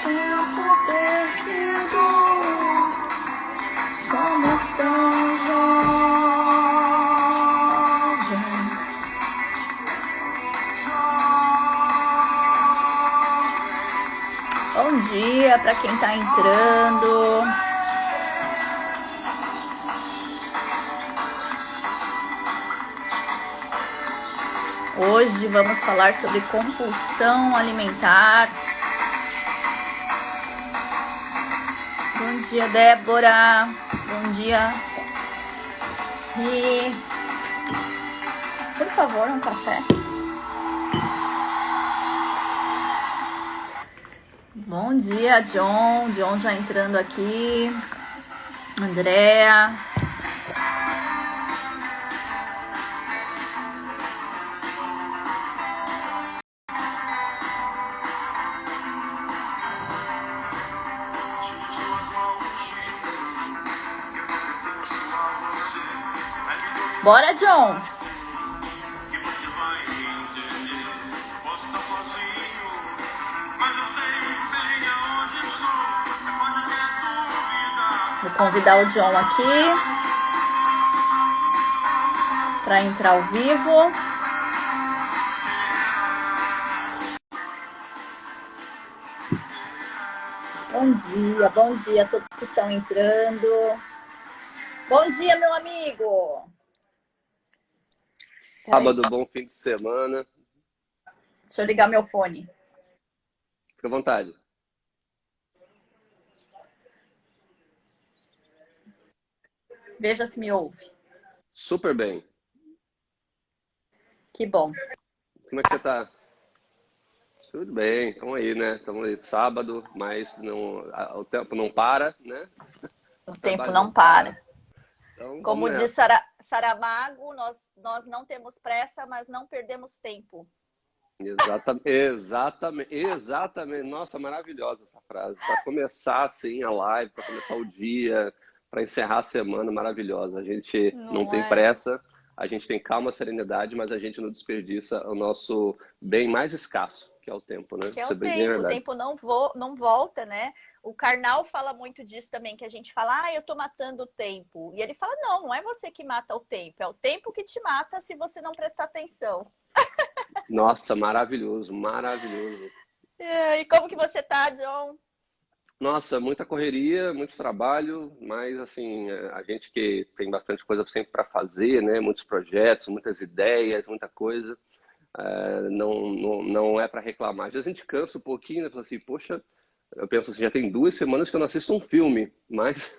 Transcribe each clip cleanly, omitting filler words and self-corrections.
tempo perdido. Somos tão jovens. Bom dia para quem está entrando. Hoje vamos falar sobre compulsão alimentar. Bom dia, Débora. Bom dia. E por favor, um café. Bom dia, John. John já entrando aqui. Andréa. Bora, John! Vou convidar o John aqui para entrar ao vivo. Bom dia a todos que estão entrando. Bom dia, meu amigo! Sábado, bom fim de semana. Deixa eu ligar meu fone. Fica à vontade. Veja se me ouve. Super bem. Que bom. Como é que você tá? Tudo bem, estamos aí, né? Estamos aí sábado, mas não, o tempo não para, né? O tempo não para. Então, como diz Saramago, nós não temos pressa, mas não perdemos tempo. Exatamente. Nossa, maravilhosa essa frase. Para começar assim a live, para começar o dia, para encerrar a semana, maravilhosa. A gente não tem pressa, a gente tem calma, serenidade, mas a gente não desperdiça o nosso bem mais escasso, que é o tempo, né? Que é o tempo. O tempo não volta, né? O Karnal fala muito disso também, que a gente fala, eu tô matando o tempo. E ele fala, não é você que mata o tempo, é o tempo que te mata se você não prestar atenção. Nossa, maravilhoso, maravilhoso. E como que você tá, John? Nossa, muita correria, muito trabalho, mas assim, a gente que tem bastante coisa sempre para fazer, né? Muitos projetos, muitas ideias, muita coisa, não é para reclamar. Às vezes a gente cansa um pouquinho, né? Fala assim, poxa, eu penso assim, já tem 2 semanas que eu não assisto um filme, mas...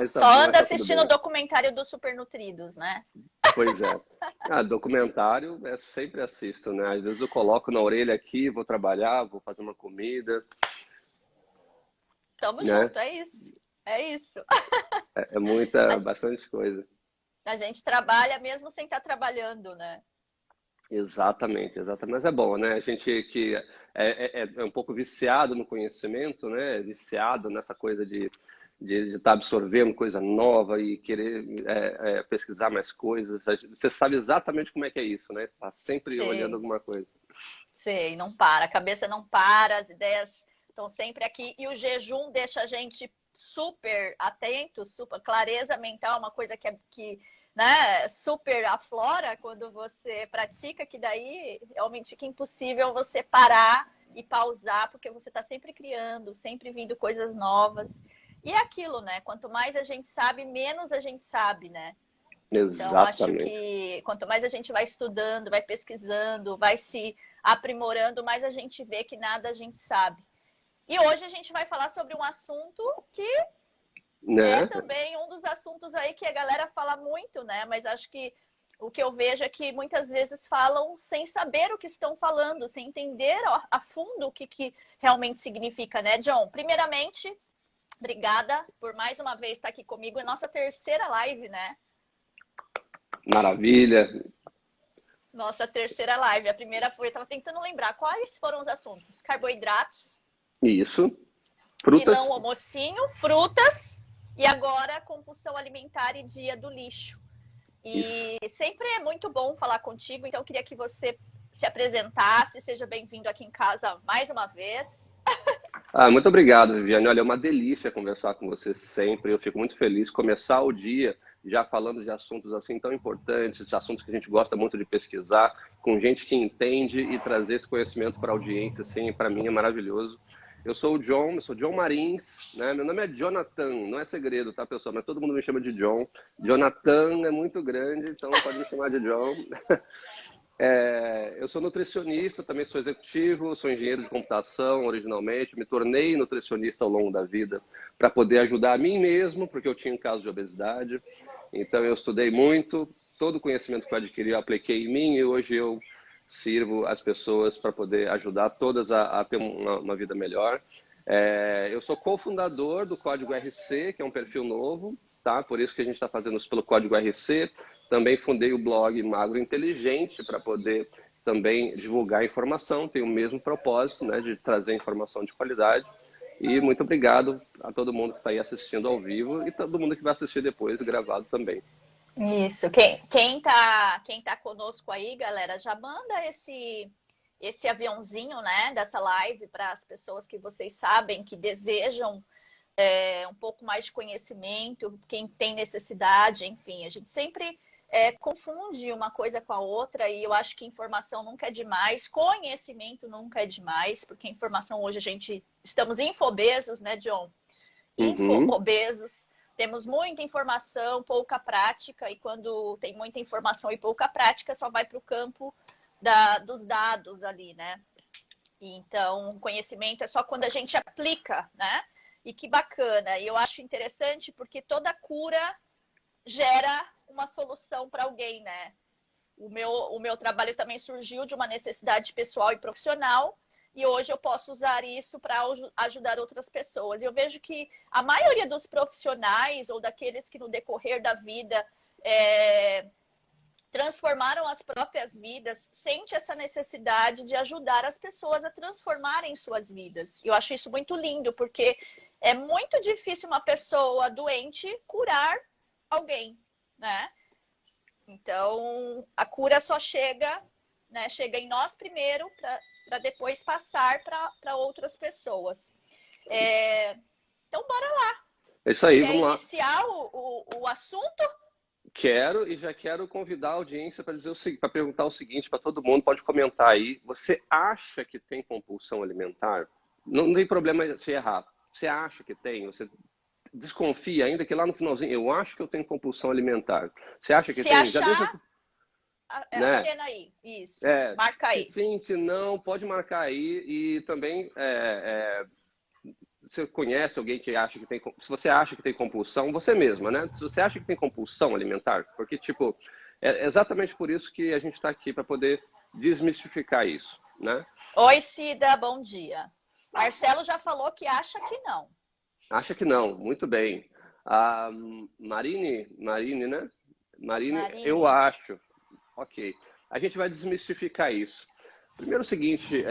Só anda assistindo o documentário dos Supernutridos, né? Pois é. Documentário sempre assisto, né? Às vezes eu coloco na orelha aqui, vou trabalhar, vou fazer uma comida. Tamo junto, é isso. É isso. Bastante coisa. A gente trabalha mesmo sem estar trabalhando, né? Exatamente. Mas é bom, né? A gente que é um pouco viciado no conhecimento, né? Viciado nessa coisa de estar absorvendo coisa nova e querer pesquisar mais coisas. Você sabe exatamente como é que é isso, né? Tá sempre olhando alguma coisa. Sei, não para. A cabeça não para, as ideias estão sempre aqui. E o jejum deixa a gente super atento, super clareza mental, uma coisa que né, super aflora quando você pratica, que daí realmente fica impossível você parar e pausar, porque você está sempre criando, sempre vindo coisas novas. E é aquilo, né? Quanto mais a gente sabe, menos a gente sabe, né? Exatamente. Então, acho que quanto mais a gente vai estudando, vai pesquisando, vai se aprimorando, mais a gente vê que nada a gente sabe. E hoje a gente vai falar sobre um assunto que é também um dos assuntos aí que a galera fala muito, né? Mas acho que o que eu vejo é que muitas vezes falam sem saber o que estão falando, sem entender a fundo o que realmente significa, né, John? Primeiramente, obrigada por mais uma vez estar aqui comigo. É nossa terceira live, né? Maravilha. Nossa terceira live. A primeira foi, eu estava tentando lembrar quais foram os assuntos. Carboidratos. Isso. Frutas. Vilão ou mocinho, frutas. E agora, compulsão alimentar e dia do lixo. E sempre é muito bom falar contigo, então eu queria que você se apresentasse. Seja bem-vindo aqui em casa mais uma vez. Muito obrigado, Viviane. Olha, é uma delícia conversar com você sempre. Eu fico muito feliz começar o dia já falando de assuntos assim tão importantes, assuntos que a gente gosta muito de pesquisar, com gente que entende e trazer esse conhecimento para a audiência, assim, para mim é maravilhoso. Eu sou o John Marins, né? Meu nome é Jonathan, não é segredo, tá, pessoal? Mas todo mundo me chama de John. Jonathan é muito grande, então pode me chamar de John. Eu sou nutricionista, também sou executivo, sou engenheiro de computação originalmente, me tornei nutricionista ao longo da vida para poder ajudar a mim mesmo, porque eu tinha um caso de obesidade. Então eu estudei muito, todo o conhecimento que eu adquiri eu apliquei em mim e hoje eu sirvo as pessoas para poder ajudar todas a ter uma vida melhor. Eu sou cofundador do Código RC, que é um perfil novo, tá? Por isso que a gente está fazendo isso pelo Código RC. Também fundei o blog Magro Inteligente para poder também divulgar informação, tem o mesmo propósito, né, de trazer informação de qualidade. E muito obrigado a todo mundo que está aí assistindo ao vivo e todo mundo que vai assistir depois gravado também. Isso. Quem tá conosco aí, galera, já manda esse aviãozinho, né, dessa live para as pessoas que vocês sabem que desejam um pouco mais de conhecimento, quem tem necessidade, enfim, a gente sempre confunde uma coisa com a outra e eu acho que informação nunca é demais, conhecimento nunca é demais, porque informação hoje estamos infobesos, né, John? Infoobesos, temos muita informação, pouca prática, e quando tem muita informação e pouca prática, só vai para o campo dos dados ali, né? Então, conhecimento é só quando a gente aplica, né? E que bacana. E eu acho interessante porque toda cura gera uma solução para alguém, né? O meu trabalho também surgiu de uma necessidade pessoal e profissional e hoje eu posso usar isso para ajudar outras pessoas. Eu vejo que a maioria dos profissionais ou daqueles que no decorrer da vida transformaram as próprias vidas, sente essa necessidade de ajudar as pessoas a transformarem suas vidas. Eu acho isso muito lindo, porque é muito difícil uma pessoa doente curar alguém, né? Então, a cura só chega, né? Chega em nós primeiro, para depois passar para outras pessoas. Então, bora lá. É isso aí, Quer vamos lá. iniciar o assunto? Quero e já quero convidar a audiência para para perguntar o seguinte para todo mundo, pode comentar aí. Você acha que tem compulsão alimentar? Não tem problema se errar. Você acha que tem? Você desconfia ainda que lá no finalzinho, eu acho que eu tenho compulsão alimentar. Você acha que se tem? Achar, já deixa, a cena aí, isso. Marca aí. Se sim, se não, pode marcar aí e também você conhece alguém que acha que tem, se você acha que tem compulsão, você mesma, né? Se você acha que tem compulsão alimentar, porque, tipo, é exatamente por isso que a gente está aqui, para poder desmistificar isso, né? Oi, Cida, bom dia. Marcelo já falou que acha que não. Acha que não, muito bem. A Marine, né? Marine, eu acho. Ok. A gente vai desmistificar isso. Primeiro o seguinte,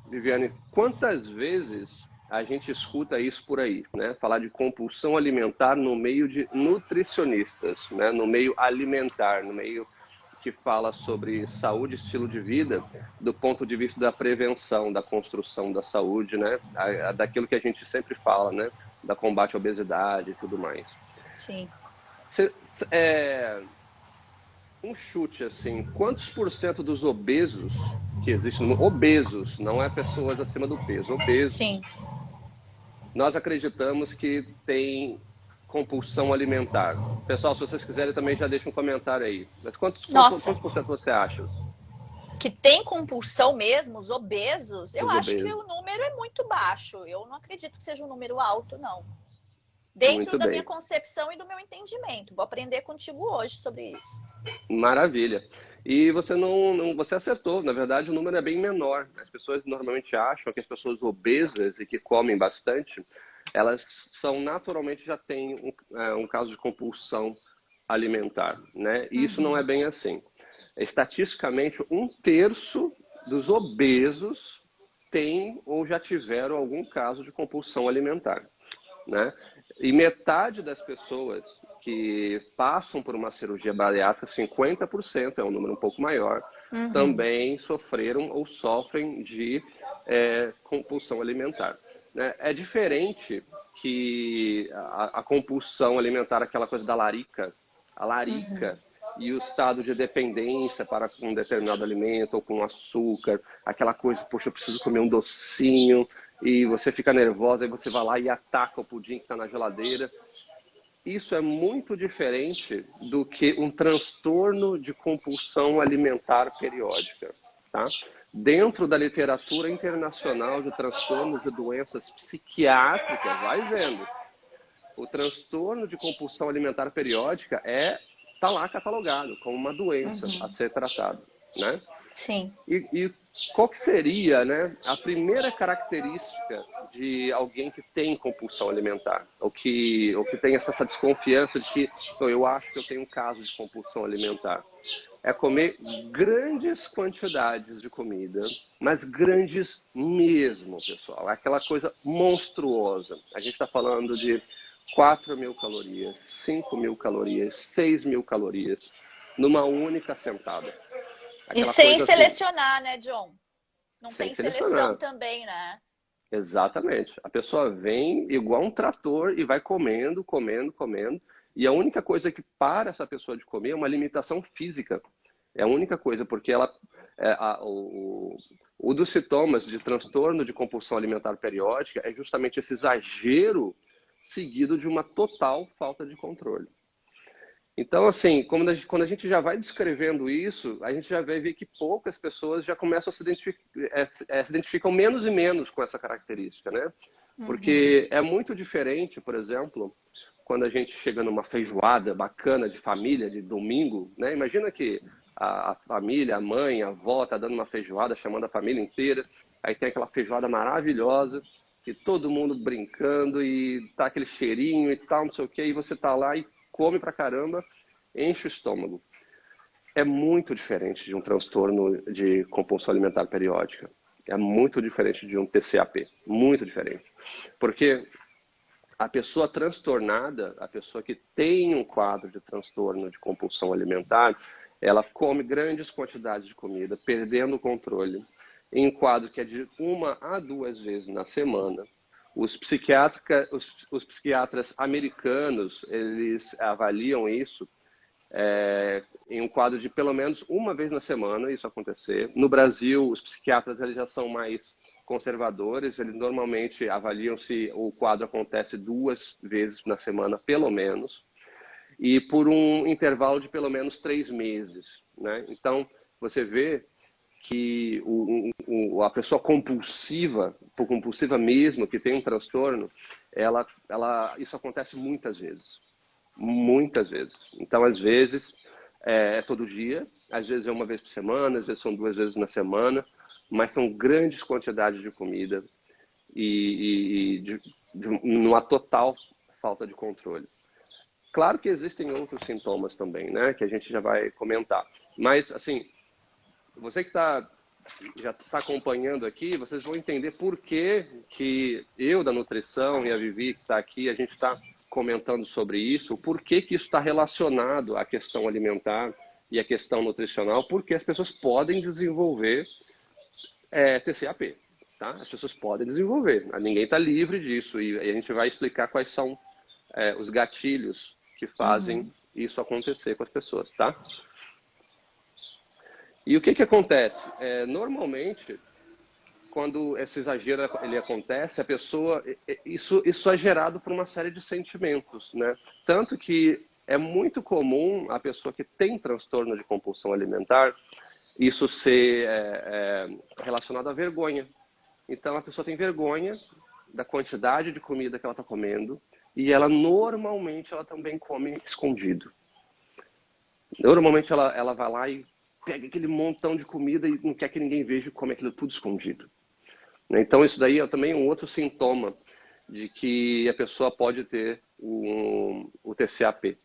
Viviane, quantas vezes a gente escuta isso por aí, né? Falar de compulsão alimentar no meio de nutricionistas, né? No meio alimentar, no meio que fala sobre saúde e estilo de vida do ponto de vista da prevenção, da construção da saúde, né? Daquilo que a gente sempre fala, né? Da combate à obesidade e tudo mais. Sim. Um chute assim, quantos por cento dos obesos que existem, obesos, não é pessoas acima do peso, obesos, sim, nós acreditamos que tem compulsão alimentar? Pessoal, se vocês quiserem também já deixa um comentário aí. Mas quantos por cento você acha? Que tem compulsão mesmo, os obesos? Eu acho que obesos. o número é muito baixo. Eu não acredito que seja um número alto, não. Dentro da minha concepção e do meu entendimento. Vou aprender contigo hoje sobre isso. Maravilha. E você você acertou. Na verdade, o número é bem menor. As pessoas normalmente acham que as pessoas obesas e que comem bastante, elas são naturalmente já têm um caso de compulsão alimentar, né? E isso não é bem assim. Estatisticamente, 1/3 dos obesos tem ou já tiveram algum caso de compulsão alimentar, né? E metade das pessoas que passam por uma cirurgia bariátrica, 50%, é um número um pouco maior, também sofreram ou sofrem de compulsão alimentar. Né? É diferente que a compulsão alimentar, aquela coisa da larica, a larica e o estado de dependência para com um determinado alimento ou com açúcar, aquela coisa, poxa, eu preciso comer um docinho, e você fica nervosa, e você vai lá e ataca o pudim que está na geladeira. Isso é muito diferente do que um transtorno de compulsão alimentar periódica, tá? Dentro da literatura internacional de transtornos de doenças psiquiátricas, vai vendo, o transtorno de compulsão alimentar periódica está lá catalogado como uma doença a ser tratada, né? Sim. E qual que seria, né, a primeira característica de alguém que tem compulsão alimentar? Ou que tem essa desconfiança de que eu acho que eu tenho um caso de compulsão alimentar? É comer grandes quantidades de comida, mas grandes mesmo, pessoal. Aquela coisa monstruosa. A gente está falando de 4.000 calorias, 5.000 calorias, 6.000 calorias numa única sentada. E sem selecionar, assim, né, John? Não tem seleção também, né? Exatamente. A pessoa vem igual um trator e vai comendo, comendo, comendo. E a única coisa que para essa pessoa de comer é uma limitação física. É a única coisa, porque o dos sintomas de transtorno de compulsão alimentar periódica é justamente esse exagero seguido de uma total falta de controle. Então, assim, quando a gente já vai descrevendo isso, a gente já vai ver que poucas pessoas já começam a se identificam menos e menos com essa característica, né? Porque é muito diferente, por exemplo, quando a gente chega numa feijoada bacana de família, de domingo, né? Imagina que a família, a mãe, a avó tá dando uma feijoada, chamando a família inteira, aí tem aquela feijoada maravilhosa, e todo mundo brincando, e tá aquele cheirinho e tal, não sei o quê, e você tá lá e come pra caramba, enche o estômago. É muito diferente de um transtorno de compulsão alimentar periódica. É muito diferente de um TCAP. Muito diferente. Porque a pessoa transtornada, a pessoa que tem um quadro de transtorno de compulsão alimentar, ela come grandes quantidades de comida, perdendo o controle, em um quadro que é de 1 a 2 vezes na semana. Os psiquiatras americanos, eles avaliam isso em um quadro de pelo menos 1 vez na semana, isso acontecer. No Brasil, os psiquiatras eles já são mais conservadores, eles normalmente avaliam se o quadro acontece 2 vezes na semana, pelo menos, e por um intervalo de pelo menos 3 meses, né? Então, você vê que a pessoa compulsiva, por compulsiva mesmo, que tem um transtorno, isso acontece muitas vezes. Muitas vezes. Então, às vezes, é todo dia, às vezes é 1 vez por semana, às vezes são 2 vezes na semana, mas são grandes quantidades de comida e numa total falta de controle. Claro que existem outros sintomas também, né, que a gente já vai comentar. Mas, assim, você que já está acompanhando aqui, vocês vão entender por que eu, da nutrição, e a Vivi, que está aqui, a gente está comentando sobre isso, por que isso está relacionado à questão alimentar e à questão nutricional, porque as pessoas podem desenvolver TCAP, tá? As pessoas podem desenvolver, ninguém está livre disso, e a gente vai explicar quais são os gatilhos que fazem isso acontecer com as pessoas, tá? E o que acontece? Normalmente, quando esse exagero ele acontece, a pessoa, isso é gerado por uma série de sentimentos, né? Tanto que é muito comum a pessoa que tem transtorno de compulsão alimentar, isso ser relacionado à vergonha. Então, a pessoa tem vergonha da quantidade de comida que ela está comendo e normalmente ela também come escondido. Normalmente ela vai lá e pega aquele montão de comida e não quer que ninguém veja e come aquilo tudo escondido. Então, isso daí é também um outro sintoma de que a pessoa pode ter o TCAP.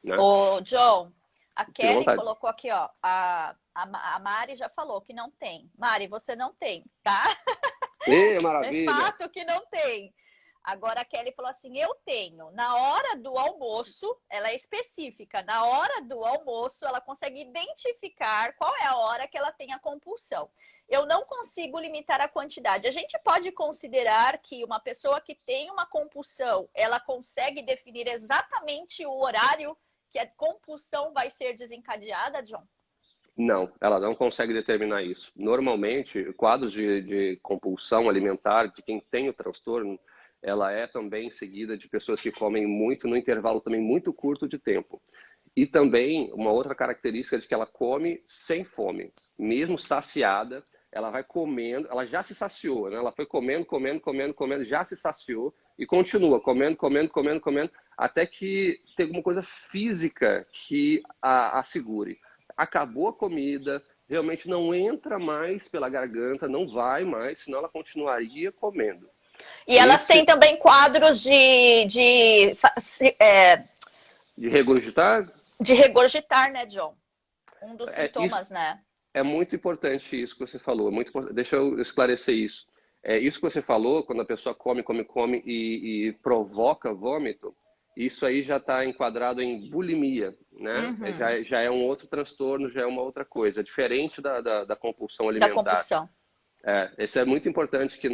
Né? Ô, John, a Kelly colocou aqui, ó, a Mari já falou que não tem. Mari, você não tem, tá? Maravilha! É fato que não tem. Agora a Kelly falou assim, eu tenho, na hora do almoço, ela é específica, na hora do almoço ela consegue identificar qual é a hora que ela tem a compulsão. Eu não consigo limitar a quantidade. A gente pode considerar que uma pessoa que tem uma compulsão, ela consegue definir exatamente o horário que a compulsão vai ser desencadeada, John? Não, ela não consegue determinar isso. Normalmente, quadros de compulsão alimentar de quem tem o transtorno, ela é também seguida de pessoas que comem muito no intervalo também muito curto de tempo. E também uma outra característica é de que ela come sem fome. Mesmo saciada, ela vai comendo, ela já se saciou, né? Ela foi comendo, já se saciou e continua comendo, até que tem alguma coisa física que a segure. Acabou a comida, realmente não entra mais pela garganta, não vai mais, senão ela continuaria comendo. E elas têm também quadros de regurgitar? De regurgitar, né, John? Um dos sintomas, né? É muito importante isso que você falou. Deixa eu esclarecer isso. Isso que você falou, quando a pessoa come e provoca vômito, isso aí já está enquadrado em bulimia, né? Uhum. Já é um outro transtorno, já é uma outra coisa, diferente da compulsão alimentar. Da compulsão. Isso é muito importante que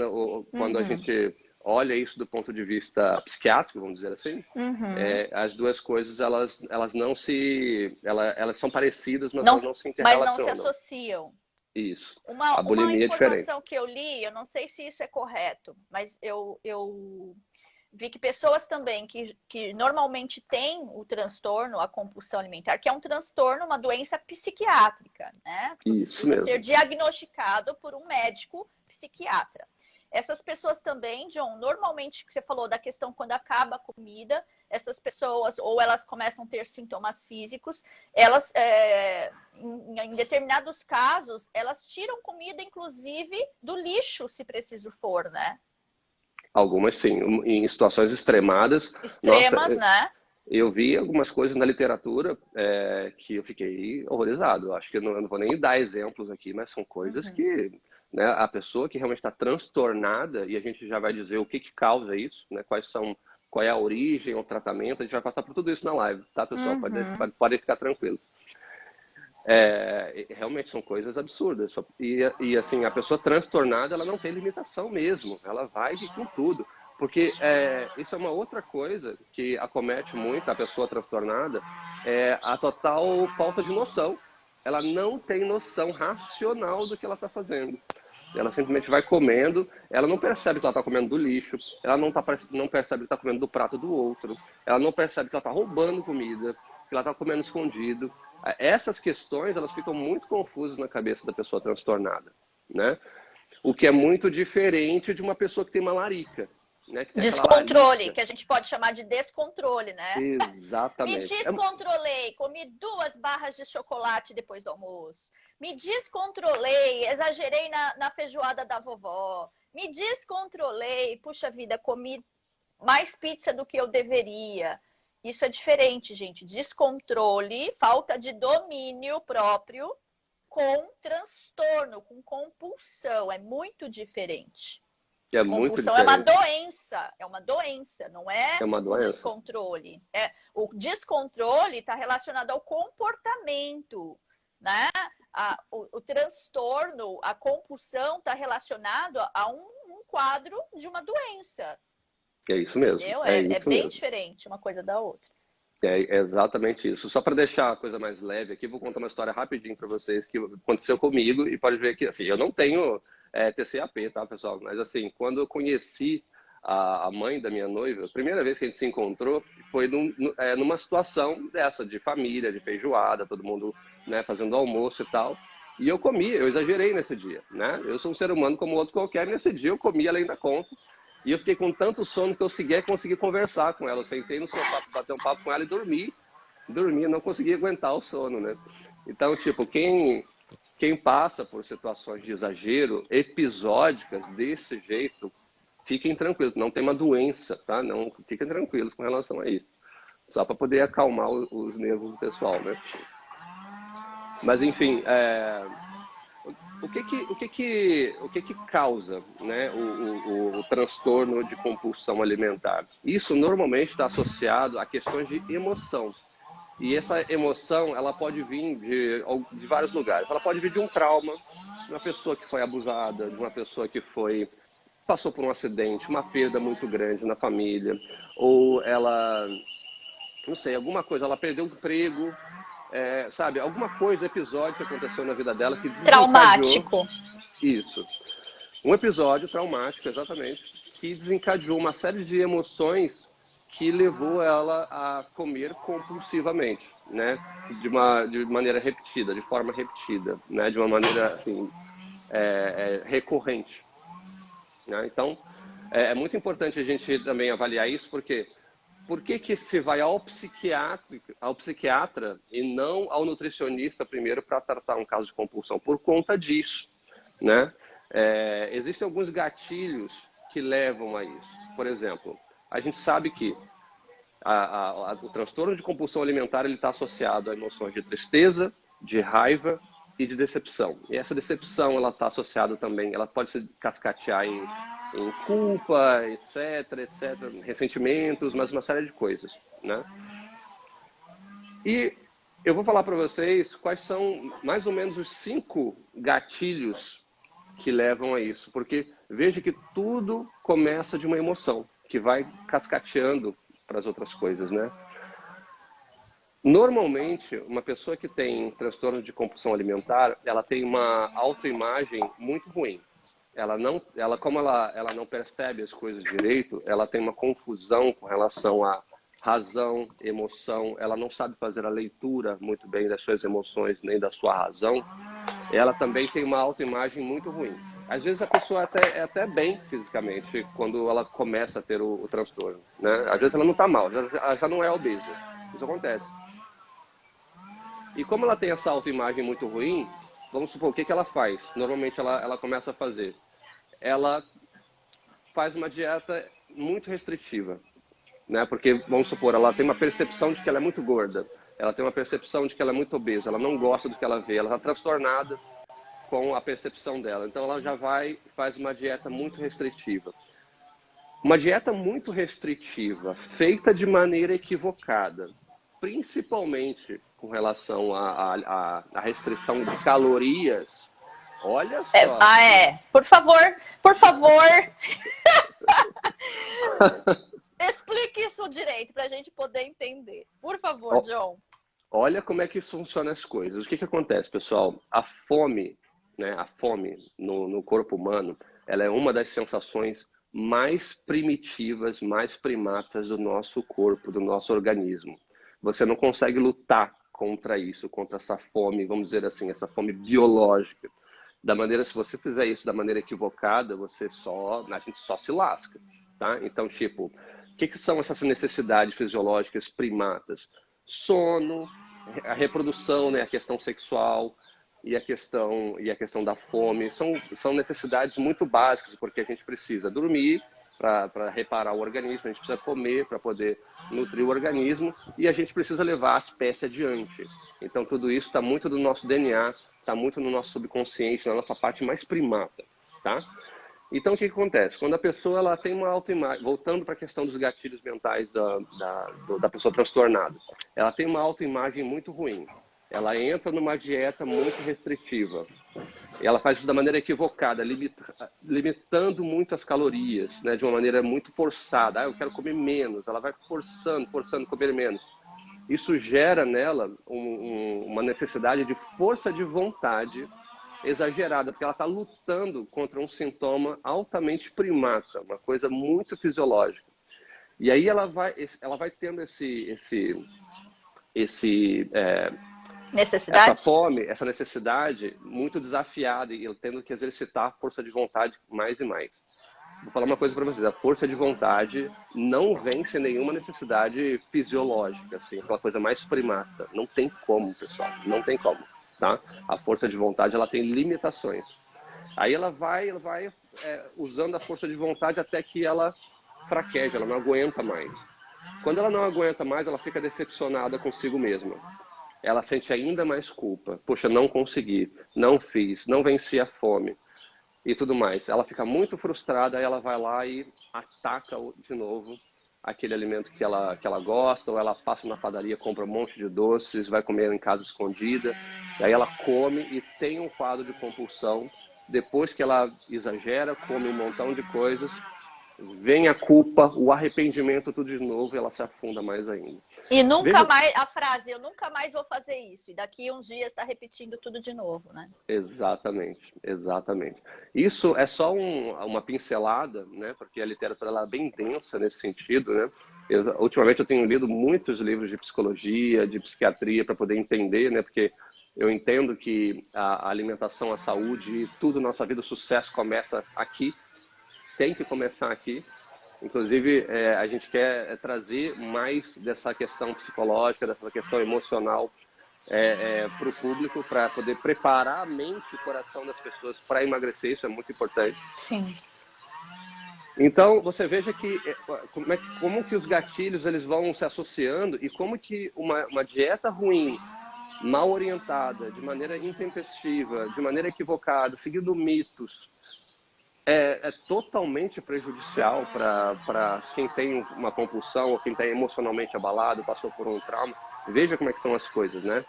quando a gente olha isso do ponto de vista psiquiátrico, vamos dizer assim, as duas coisas elas não se elas são parecidas, mas elas não se interrelacionam. Mas não se associam. Isso. Uma bulimia informação que eu li, eu não sei se isso é correto, mas eu vi que pessoas também que normalmente têm o transtorno, a compulsão alimentar, que é um transtorno, uma doença psiquiátrica, né? Você precisa ser diagnosticado por um médico psiquiatra. Essas pessoas também, John, normalmente, que você falou da questão quando acaba a comida, essas pessoas, ou elas começam a ter sintomas físicos, elas, em determinados casos, elas tiram comida, inclusive, do lixo, se preciso for, né? Algumas sim, em situações extremadas. Extremas, né? Eu vi algumas coisas na literatura que eu fiquei horrorizado. Acho que eu não vou nem dar exemplos aqui, mas são coisas que, né, a pessoa que realmente está transtornada, e a gente já vai dizer o que causa isso, né, qual é a origem, o tratamento, a gente vai passar por tudo isso na live, tá, pessoal? Pode ficar tranquilo. Realmente são coisas absurdas. E assim, a pessoa transtornada, ela não tem limitação mesmo. Ela vai com tudo. Porque isso é uma outra coisa que acomete muito a pessoa transtornada, é a total falta de noção. Ela não tem noção racional do que ela está fazendo. Ela simplesmente vai comendo, ela não percebe que ela está comendo do lixo, ela não percebe que está comendo do prato do outro, ela não percebe que ela está roubando comida, que ela está comendo escondido. Essas questões, elas ficam muito confusas na cabeça da pessoa transtornada, né? O que é muito diferente de uma pessoa que tem uma larica, né? Que tem descontrole, que a gente pode chamar de descontrole, né? Exatamente. Me descontrolei, comi 2 barras de chocolate depois do almoço. Me descontrolei, exagerei na feijoada da vovó. Me descontrolei, puxa vida, comi mais pizza do que eu deveria. Isso é diferente, gente. Descontrole, falta de domínio próprio com transtorno, com compulsão. É muito diferente. Compulsão é uma doença, não é um descontrole. O descontrole está relacionado ao comportamento, né? O transtorno, a compulsão está relacionado a um quadro de uma doença. É isso mesmo. É bem diferente uma coisa da outra. É exatamente isso. Só para deixar a coisa mais leve aqui, vou contar uma história rapidinho para vocês que aconteceu comigo e pode ver que assim, eu não tenho TCAP, tá, pessoal? Mas assim, quando eu conheci a mãe da minha noiva, a primeira vez que a gente se encontrou foi numa situação dessa, de família, de feijoada, todo mundo, né, fazendo almoço e tal. E eu exagerei nesse dia, né? Eu sou um ser humano como outro qualquer, nesse dia eu comi além da conta. E eu fiquei com tanto sono que eu sequer consegui conversar com ela. Eu sentei no sofá para bater um papo com ela e dormi, não consegui aguentar o sono, né? Então, tipo, quem passa por situações de exagero episódicas desse jeito, fiquem tranquilos, não tem uma doença, tá? Não, fiquem tranquilos com relação a isso. Só para poder acalmar os nervos do pessoal, né? Mas, enfim, o que que causa, né, o transtorno de compulsão alimentar? Isso normalmente está associado a questões de emoção. E essa emoção, ela pode vir de vários lugares. Ela pode vir de um trauma, de uma pessoa que foi abusada, de uma pessoa que passou por um acidente, uma perda muito grande na família, ou ela, não sei, alguma coisa, ela perdeu o emprego, sabe, alguma coisa, episódio que aconteceu na vida dela que desencadeou Traumático. isso. Um episódio traumático, exatamente, que desencadeou uma série de emoções que levou ela a comer compulsivamente, né? De maneira repetida, de forma repetida, né? De uma maneira assim recorrente, né? Então é muito importante a gente também avaliar isso, porque por que se vai ao psiquiatra e não ao nutricionista primeiro para tratar um caso de compulsão? Por conta disso, né? Existem alguns gatilhos que levam a isso. Por exemplo, a gente sabe que o transtorno de compulsão alimentar ele está associado a emoções de tristeza, de raiva e de decepção. E essa decepção ela está associada também, ela pode se cascatear em culpa, etc, ressentimentos, mas uma série de coisas, né? E eu vou falar para vocês quais são mais ou menos os 5 gatilhos que levam a isso, porque veja que tudo começa de uma emoção, que vai cascateando para as outras coisas, né? Normalmente, uma pessoa que tem transtorno de compulsão alimentar, ela tem uma autoimagem muito ruim. Como ela não percebe as coisas direito, ela tem uma confusão com relação a razão, emoção, ela não sabe fazer a leitura muito bem das suas emoções nem da sua razão. Ela também tem uma autoimagem muito ruim. Às vezes a pessoa é até bem fisicamente quando ela começa a ter o transtorno, né? Às vezes ela não está mal, ela já não é obesa. Isso acontece. E como ela tem essa autoimagem muito ruim, vamos supor, o que ela faz? Normalmente ela começa a fazer. Ela faz uma dieta muito restritiva, né? Porque, vamos supor, ela tem uma percepção de que ela é muito gorda, ela tem uma percepção de que ela é muito obesa, ela não gosta do que ela vê, ela está transtornada com a percepção dela. Então ela já faz uma dieta muito restritiva. Uma dieta muito restritiva, feita de maneira equivocada, principalmente com relação à restrição de calorias. Olha só. Por favor, por favor. Explique isso direito para a gente poder entender. Por favor, John. Olha como é que funcionam as coisas. O que acontece, pessoal? A fome, né? A fome no corpo humano, ela é uma das sensações mais primitivas, mais primatas do nosso corpo, do nosso organismo. Você não consegue lutar contra isso, contra essa fome, vamos dizer assim, essa fome biológica. Se você fizer isso da maneira equivocada, a gente só se lasca, tá? Então, tipo, o que são essas necessidades fisiológicas primatas? Sono, a reprodução, né, a questão sexual e a questão da fome. São necessidades muito básicas, porque a gente precisa dormir para reparar o organismo, a gente precisa comer para poder nutrir o organismo e a gente precisa levar a espécie adiante. Então, tudo isso está muito do nosso DNA, está muito no nosso subconsciente, na nossa parte mais primata, tá? Então, o que acontece? Quando a pessoa ela tem uma autoimagem, voltando para a questão dos gatilhos mentais da pessoa transtornada, ela tem uma autoimagem muito ruim. Ela entra numa dieta muito restritiva. E ela faz isso da maneira equivocada, limitando muito as calorias, né, de uma maneira muito forçada. Eu quero comer menos. Ela vai forçando comer menos. Isso gera nela uma necessidade de força de vontade exagerada, porque ela está lutando contra um sintoma altamente primata, uma coisa muito fisiológica. E aí ela vai tendo essa fome, essa necessidade muito desafiada e tendo que exercitar a força de vontade mais e mais. Vou falar uma coisa para vocês, a força de vontade não vem sem nenhuma necessidade fisiológica, assim, aquela coisa mais primata. Não tem como, pessoal, não tem como. Tá? A força de vontade ela tem limitações. Aí ela vai usando a força de vontade até que ela fraqueja, ela não aguenta mais. Quando ela não aguenta mais, ela fica decepcionada consigo mesma. ela sente ainda mais culpa. Poxa, não consegui, não fiz, não venci a fome e tudo mais. Ela fica muito frustrada, aí ela vai lá e ataca de novo aquele alimento que ela gosta, ou ela passa na padaria, compra um monte de doces, vai comer em casa escondida, e aí ela come e tem um quadro de compulsão. Depois que ela exagera, come um montão de coisas, vem a culpa, o arrependimento, tudo de novo, e ela se afunda mais ainda. E nunca Veja... mais, a frase, eu nunca mais vou fazer isso. E daqui uns dias está repetindo tudo de novo, né? Exatamente, exatamente. Isso é só uma pincelada, né? Porque a literatura ela é bem densa nesse sentido, né? Ultimamente eu tenho lido muitos livros de psicologia, de psiquiatria para poder entender, né? Porque eu entendo que a alimentação, a saúde, tudo na nossa vida, o sucesso começa aqui, tem que começar aqui. Inclusive, a gente quer trazer mais dessa questão psicológica, dessa questão emocional para o público, para poder preparar a mente e o coração das pessoas para emagrecer. Isso é muito importante. Sim. Então, você veja que como que os gatilhos eles vão se associando e como que uma dieta ruim, mal orientada, de maneira intempestiva, de maneira equivocada, seguindo mitos, é totalmente prejudicial para quem tem uma compulsão ou quem está emocionalmente abalado, passou por um trauma. Veja como é que são as coisas, né?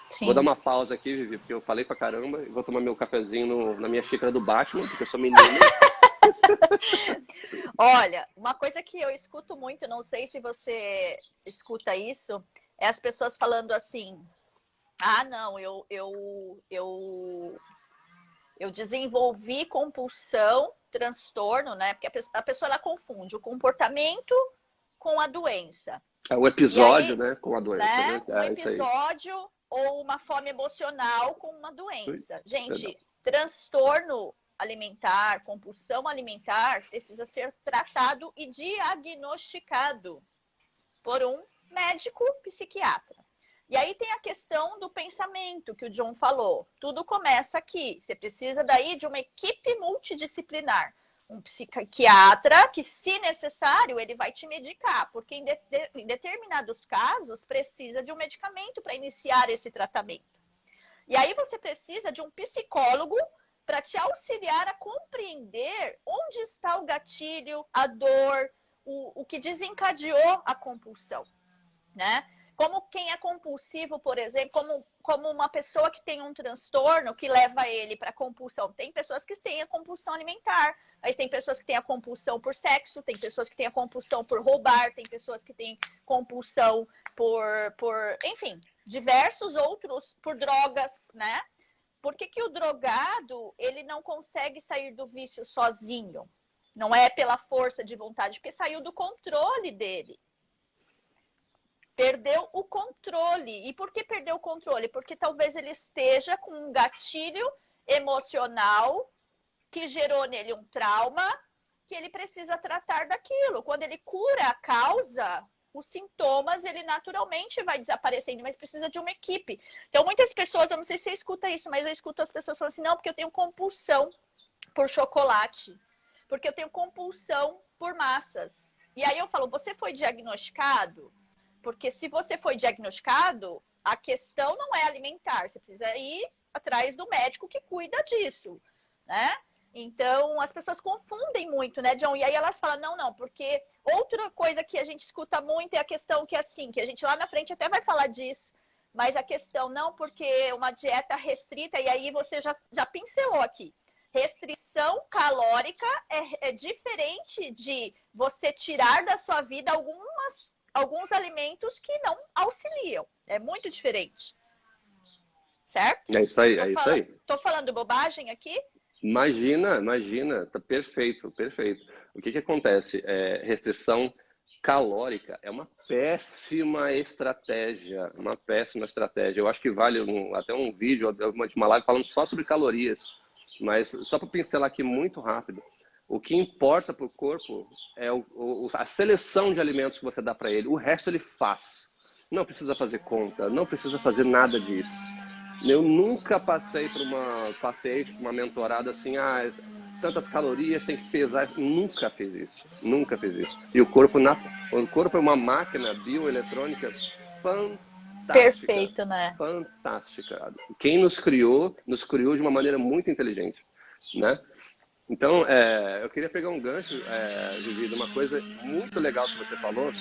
Sim. Vou dar uma pausa aqui, Vivi, porque eu falei pra caramba, e vou tomar meu cafezinho na minha xícara do Batman, porque eu sou menino. Olha, uma coisa que eu escuto muito, não sei se você escuta isso, é as pessoas falando assim: ah, não, eu desenvolvi compulsão, transtorno, né? Porque a pessoa ela confunde o comportamento com a doença. É o episódio, aí, né, com a doença, né? Um episódio ou uma fome emocional com uma doença. Gente, transtorno alimentar, compulsão alimentar, precisa ser tratado e diagnosticado por um médico psiquiatra. E aí tem a questão do pensamento, que o John falou. Tudo começa aqui. Você precisa daí de uma equipe multidisciplinar. Um psiquiatra que, se necessário, ele vai te medicar. Porque em determinados casos, precisa de um medicamento para iniciar esse tratamento. E aí você precisa de um psicólogo para te auxiliar a compreender onde está o gatilho, a dor, o que desencadeou a compulsão, né? Como quem é compulsivo, por exemplo, como uma pessoa que tem um transtorno que leva ele para compulsão. Tem pessoas que têm a compulsão alimentar, mas tem pessoas que têm a compulsão por sexo, tem pessoas que têm a compulsão por roubar, tem pessoas que têm compulsão enfim, diversos outros, por drogas, né? Por que o drogado, ele não consegue sair do vício sozinho? Não é pela força de vontade, porque saiu do controle dele. Perdeu o controle. E por que perdeu o controle? Porque talvez ele esteja com um gatilho emocional que gerou nele um trauma que ele precisa tratar daquilo. Quando ele cura a causa, os sintomas, ele naturalmente vai desaparecendo, mas precisa de uma equipe. Então, muitas pessoas, eu não sei se você escuta isso, mas eu escuto as pessoas falando assim, não, porque eu tenho compulsão por chocolate, porque eu tenho compulsão por massas. E aí eu falo, você foi diagnosticado? Porque se você foi diagnosticado, a questão não é alimentar. Você precisa ir atrás do médico que cuida disso, né? Então, as pessoas confundem muito, né, John? E aí elas falam, não, porque outra coisa que a gente escuta muito é a questão que é assim, que a gente lá na frente até vai falar disso, mas a questão não, porque uma dieta restrita, e aí você já pincelou aqui. Restrição calórica é diferente de você tirar da sua vida alguns alimentos que não auxiliam. É muito diferente. Certo? É isso aí, é isso aí. Tô falando bobagem aqui? Imagina, tá perfeito, perfeito. O que acontece? Restrição calórica é uma péssima estratégia, Eu acho que vale até um vídeo, uma live falando só sobre calorias, mas só para pincelar aqui muito rápido. O que importa para o corpo é a seleção de alimentos que você dá para ele. O resto ele faz. Não precisa fazer conta, não precisa fazer nada disso. Eu nunca passei por uma mentorada assim, tantas calorias, tem que pesar. Nunca fiz isso. E o corpo é uma máquina bioeletrônica fantástica. fantástica. Perfeito, né? Fantástica. Quem nos criou de uma maneira muito inteligente, né? Então, eu queria pegar um gancho, Vivi, de uma coisa muito legal que você falou,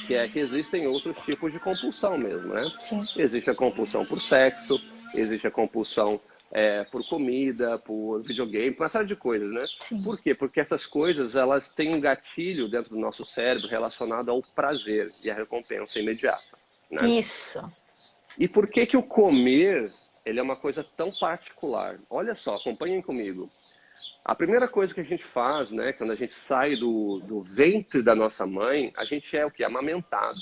que é que existem outros tipos de compulsão mesmo, né? Sim. Existe a compulsão por sexo, existe a compulsão por comida, por videogame, por uma série de coisas, né? Sim. Por quê? Porque essas coisas, elas têm um gatilho dentro do nosso cérebro relacionado ao prazer e à recompensa imediata, né? Isso. E por que que o comer, ele é uma coisa tão particular? Olha só, acompanhem comigo. A primeira coisa que a gente faz, né, quando a gente sai do ventre da nossa mãe, a gente é o quê? Amamentado.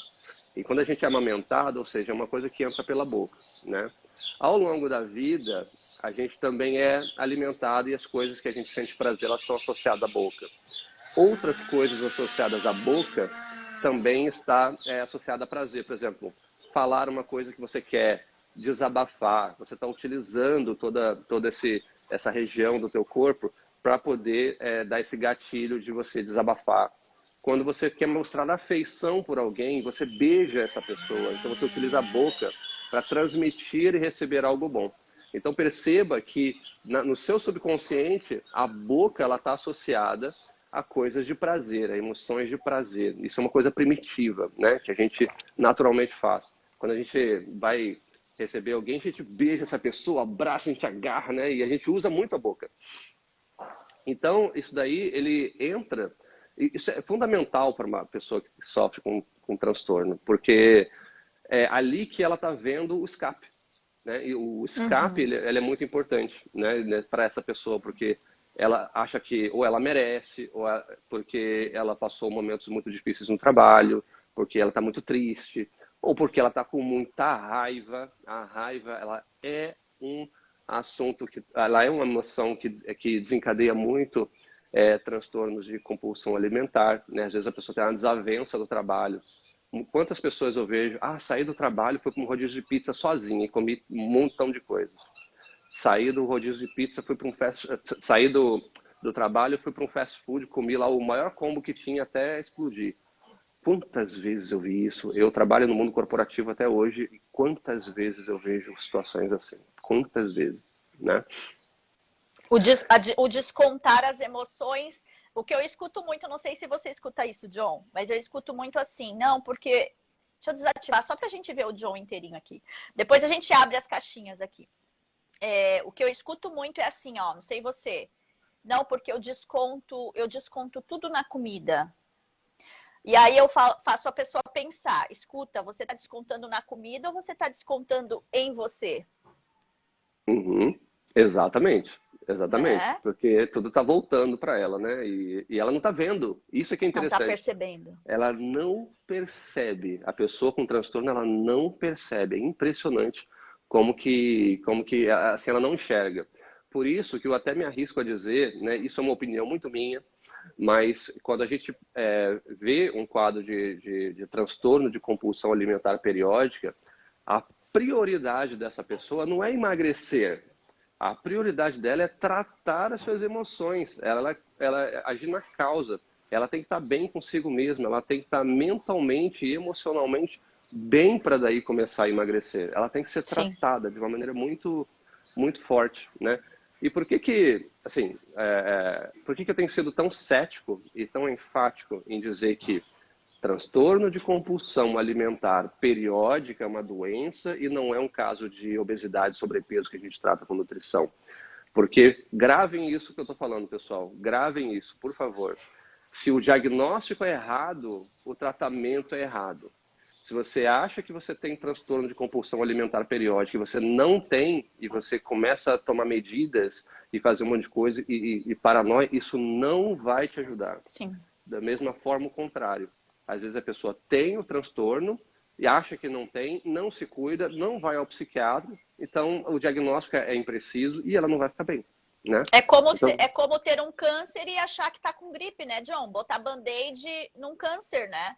E quando a gente é amamentado, ou seja, é uma coisa que entra pela boca, né? Ao longo da vida, a gente também é alimentado e as coisas que a gente sente prazer, elas estão associadas à boca. Outras coisas associadas à boca também está associada a prazer. Por exemplo, falar uma coisa que você quer, desabafar. Você está utilizando toda essa região do teu corpo para poder dar esse gatilho de você desabafar. Quando você quer mostrar afeição por alguém, você beija essa pessoa. Então você utiliza a boca para transmitir e receber algo bom. Então perceba que no seu subconsciente, a boca ela está associada a coisas de prazer, a emoções de prazer. Isso é uma coisa primitiva, né? Que a gente naturalmente faz. Quando a gente vai receber alguém, a gente beija essa pessoa, abraça, a gente agarra, né? E a gente usa muito a boca. Então, isso daí, ele entra... Isso é fundamental para uma pessoa que sofre com transtorno, porque é ali que ela está vendo o escape, né? E o escape, ele é muito importante, né, para essa pessoa, porque ela acha que ou ela merece, porque ela passou momentos muito difíceis no trabalho, porque ela está muito triste, ou porque ela está com muita raiva. A raiva, ela é um assunto ela é uma emoção que desencadeia muito transtornos de compulsão alimentar, né? Às vezes a pessoa tem uma desavença do trabalho. Quantas pessoas eu vejo, saí do trabalho, fui para um rodízio de pizza sozinha e comi um montão de coisas. Saí do rodízio de pizza, saí do trabalho, fui para um fast food, comi lá o maior combo que tinha até explodir. Quantas vezes eu vi isso? Eu trabalho no mundo corporativo até hoje e quantas vezes eu vejo situações assim? Quantas vezes, né? O descontar as emoções. O que eu escuto muito, não sei se você escuta isso, John, mas eu escuto muito assim, não, porque. Deixa eu desativar só pra gente ver o John inteirinho aqui. Depois a gente abre as caixinhas aqui. O que eu escuto muito é assim, ó, não sei você. Não, porque eu desconto tudo na comida. E aí eu faço a pessoa pensar, escuta, você está descontando na comida ou você está descontando em você? Uhum. Exatamente, exatamente, Né? porque tudo está voltando para ela, né? E ela não está vendo. Isso é que é Não está interessante. percebendo. Ela não percebe. A pessoa com transtorno, ela não percebe. É impressionante como que assim, ela não enxerga. Por isso que eu até me arrisco a dizer, né? Isso é uma opinião muito minha, mas quando a gente vê um quadro de transtorno de compulsão alimentar periódica, a prioridade dessa pessoa não é emagrecer. A prioridade dela é tratar as suas emoções, ela agir na causa. Ela tem que estar bem consigo mesma, ela tem que estar mentalmente e emocionalmente bem para daí começar a emagrecer. Ela tem que ser Sim. tratada de uma maneira muito, muito forte, né? E assim, por que eu tenho sido tão cético e tão enfático em dizer que transtorno de compulsão alimentar periódica é uma doença e não é um caso de obesidade e sobrepeso que a gente trata com nutrição? Porque gravem isso que eu estou falando, pessoal. Gravem isso, por favor. Se o diagnóstico é errado, o tratamento é errado. Se você acha que você tem transtorno de compulsão alimentar periódica e você não tem, e você começa a tomar medidas e fazer um monte de coisa e paranoia, isso não vai te ajudar. Sim. Da mesma forma, o contrário. Às vezes a pessoa tem o transtorno e acha que não tem, não se cuida, não vai ao psiquiatra, então o diagnóstico é impreciso e ela não vai ficar bem, né? Então, É como ter um câncer e achar que tá com gripe, né, John? Botar band-aid num câncer, né?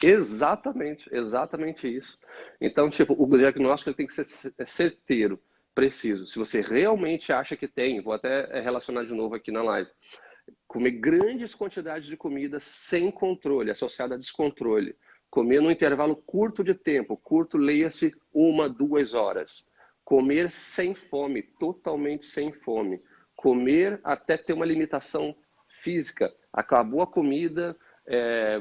exatamente isso. Então, tipo, o diagnóstico ele tem que ser certeiro, preciso. Se você realmente acha que tem, vou até relacionar de novo aqui na live, comer grandes quantidades de comida sem controle, associada a descontrole, Comer num intervalo curto de tempo, curto, leia-se 1, 2 horas. Comer sem fome, totalmente sem fome. Comer até ter uma limitação física. Acabou a comida,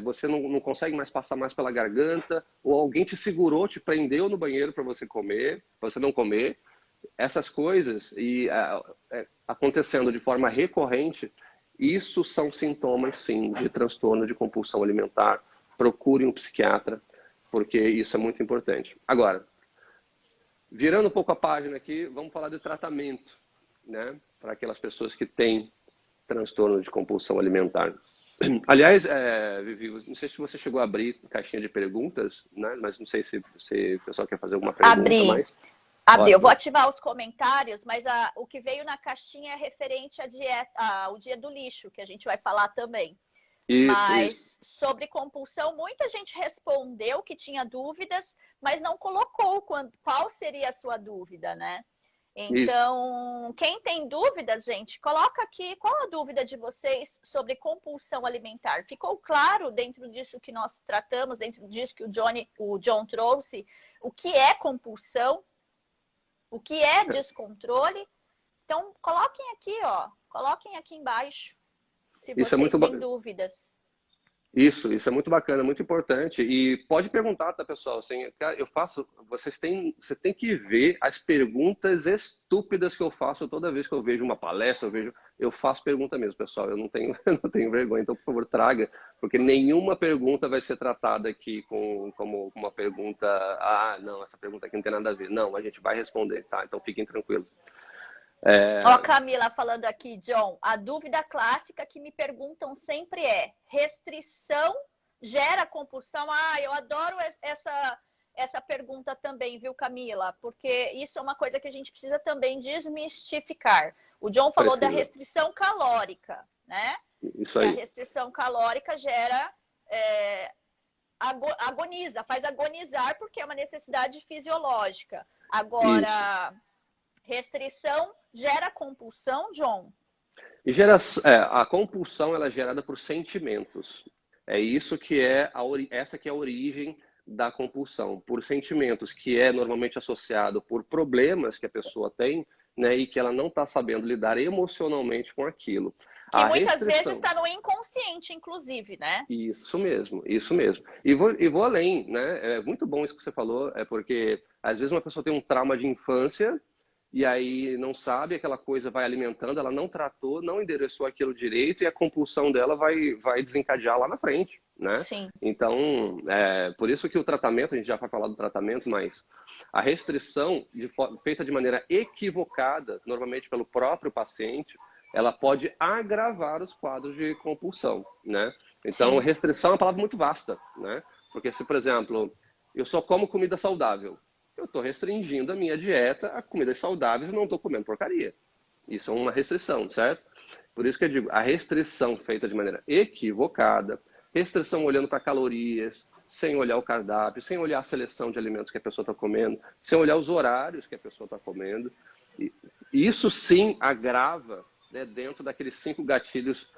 você não consegue mais passar mais pela garganta, ou alguém te segurou, te prendeu no banheiro para você comer, para você não comer. Essas coisas acontecendo de forma recorrente, isso são sintomas, sim, de transtorno de compulsão alimentar. Procure um psiquiatra, porque isso é muito importante. Agora, virando um pouco a página aqui, vamos falar de tratamento, né? Para aquelas pessoas que têm transtorno de compulsão alimentar. Aliás, Vivi, não sei se você chegou a abrir caixinha de perguntas, né? Mas não sei se o pessoal quer fazer alguma pergunta mais. Abri. Eu vou ativar os comentários, mas o que veio na caixinha é referente à dieta, ao dia do lixo, que a gente vai falar também. Mas sobre compulsão, muita gente respondeu que tinha dúvidas, mas não colocou qual seria a sua dúvida, né? Então, quem tem dúvidas, gente, coloca aqui qual a dúvida de vocês sobre compulsão alimentar. Ficou claro dentro disso que nós tratamos, dentro disso que o John trouxe, o que é compulsão, o que é descontrole? Então, coloquem aqui, ó, coloquem aqui embaixo, se vocês têm dúvidas. Isso é muito bacana, muito importante. E pode perguntar, tá, pessoal? Assim, você tem que ver as perguntas estúpidas que eu faço toda vez que eu vejo uma palestra, eu faço pergunta mesmo, pessoal. Eu não tenho, não tenho vergonha, então, por favor, traga, porque nenhuma pergunta vai ser tratada aqui como uma pergunta, não, essa pergunta aqui não tem nada a ver. Não, a gente vai responder, tá? Então, fiquem tranquilos. Ó, Camila falando aqui, John, a dúvida clássica que me perguntam sempre é: restrição gera compulsão? Eu adoro essa pergunta também, viu, Camila? Porque isso é uma coisa que a gente precisa também desmistificar. O John falou da restrição calórica, né? Isso aí. E a restrição calórica gera, agoniza, faz agonizar porque é uma necessidade fisiológica. Agora, restrição gera compulsão, John? A compulsão ela é gerada por sentimentos. É isso que essa que é a origem da compulsão, por sentimentos, que é normalmente associado por problemas que a pessoa tem, né, e que ela não está sabendo lidar emocionalmente com aquilo. Que muitas vezes está no inconsciente, inclusive, né? Isso mesmo, isso mesmo. E vou além, né? É muito bom isso que você falou, porque às vezes uma pessoa tem um trauma de infância e aí não sabe, aquela coisa vai alimentando, ela não tratou, não endereçou aquilo direito e a compulsão dela vai desencadear lá na frente, né? Sim. Então, por isso que o tratamento, a gente já vai falar do tratamento, mas a restrição feita de maneira equivocada, normalmente pelo próprio paciente, ela pode agravar os quadros de compulsão, né? Então, Sim. restrição é uma palavra muito vasta, né? Porque se, por exemplo, eu só como comida saudável, eu estou restringindo a minha dieta a comidas saudáveis e não estou comendo porcaria. Isso é uma restrição, certo? Por isso que eu digo, a restrição feita de maneira equivocada, restrição olhando para calorias, sem olhar o cardápio, sem olhar a seleção de alimentos que a pessoa está comendo, sem olhar os horários que a pessoa está comendo. E isso sim agrava, né, dentro daqueles 5 gatilhos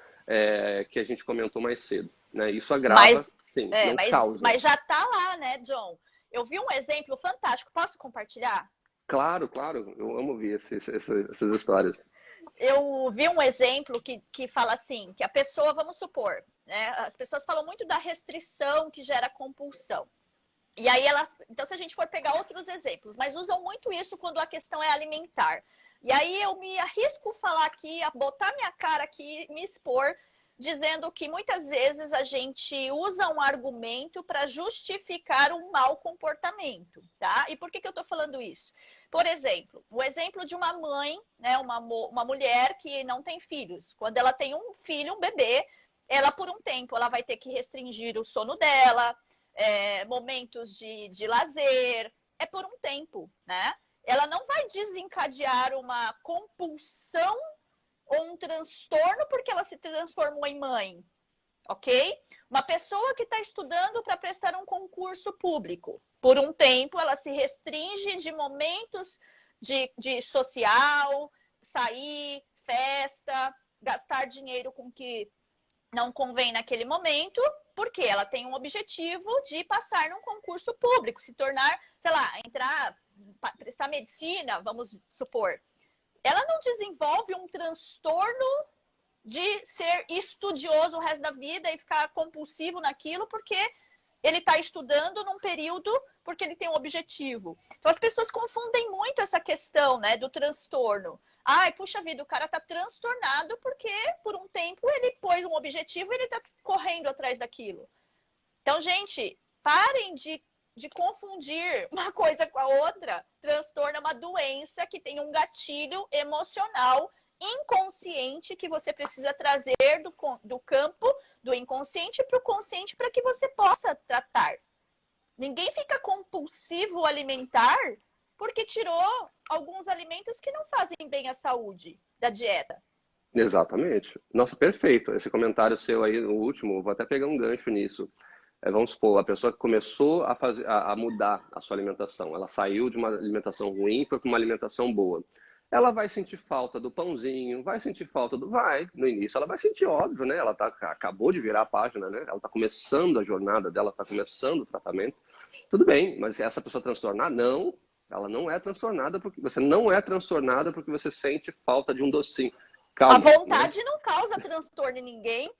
que a gente comentou mais cedo. Né? Isso agrava, sim, não causa. Mas já está lá, né, John? Eu vi um exemplo fantástico. Posso compartilhar? Claro. Eu amo ouvir essas histórias. Eu vi um exemplo que fala assim, que a pessoa, vamos supor, né, as pessoas falam muito da restrição que gera compulsão. E aí então se a gente for pegar outros exemplos, mas usam muito isso quando a questão é alimentar. E aí eu me arrisco falar aqui, a botar minha cara aqui, me expor, dizendo que muitas vezes a gente usa um argumento para justificar um mau comportamento, tá? E por que eu estou falando isso? Por exemplo, o exemplo de uma mãe, né, uma mulher que não tem filhos. Quando ela tem um filho, um bebê, ela por um tempo ela vai ter que restringir o sono dela, momentos de lazer, por um tempo, né? Ela não vai desencadear uma compulsão ou um transtorno porque ela se transformou em mãe, ok? Uma pessoa que está estudando para prestar um concurso público, por um tempo ela se restringe de momentos de social, sair, festa, gastar dinheiro com que não convém naquele momento, porque ela tem um objetivo de passar num concurso público, se tornar, sei lá, entrar, prestar medicina, vamos supor. Ela não desenvolve um transtorno de ser estudioso o resto da vida e ficar compulsivo naquilo, porque ele está estudando num período porque ele tem um objetivo. Então as pessoas confundem muito essa questão, né, do transtorno. Ai, puxa vida, o cara está transtornado porque por um tempo ele pôs um objetivo e ele está correndo atrás daquilo. Então, gente, parem de confundir uma coisa com a outra. Transtorno é uma doença que tem um gatilho emocional inconsciente que você precisa trazer do campo do inconsciente para o consciente para que você possa tratar. Ninguém fica compulsivo alimentar porque tirou alguns alimentos que não fazem bem à saúde da dieta. Exatamente. Nossa, perfeito. Esse comentário seu aí, o último, vou até pegar um gancho nisso. Vamos supor, a pessoa que começou a mudar a sua alimentação, ela saiu de uma alimentação ruim e foi para uma alimentação boa. Ela vai sentir falta do pãozinho, vai sentir falta do... Vai, no início ela vai sentir, óbvio, né? Ela acabou de virar a página, né? Ela está começando a jornada dela, está começando o tratamento. Tudo bem, mas essa pessoa transtornar? Não, ela não é transtornada porque você não é transtornada porque você sente falta de um docinho. Calma, a vontade, né? Não causa transtorno em ninguém.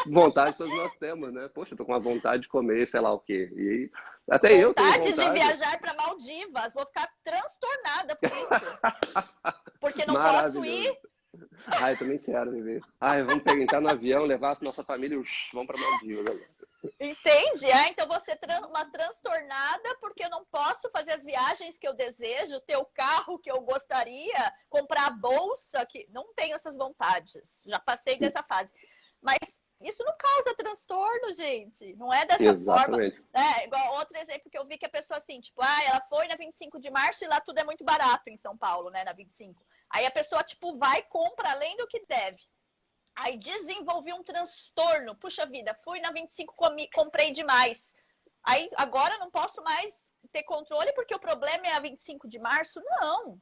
Vontade todos nós temos, né? Poxa, eu tô com uma vontade de comer, sei lá o quê. E até eu tenho vontade de viajar para Maldivas. Vou ficar transtornada por isso. Porque não posso ir. Ai, eu também quero viver. Ai, vamos entrar no avião, levar a nossa família e vamos para Maldivas. Entende? Então vou ser uma transtornada porque eu não posso fazer as viagens que eu desejo, ter o carro que eu gostaria, comprar a bolsa, que não tenho essas vontades. Já passei dessa fase. Mas isso não causa transtorno, gente. Não é dessa Exatamente. forma. Igual outro exemplo que eu vi que a pessoa assim, tipo, ela foi na 25 de março e lá tudo é muito barato em São Paulo, né, na 25. Aí a pessoa, tipo, vai e compra além do que deve. Aí desenvolvi um transtorno. Puxa vida, fui na 25, comprei demais. Aí agora não posso mais ter controle porque o problema é a 25 de março? Não.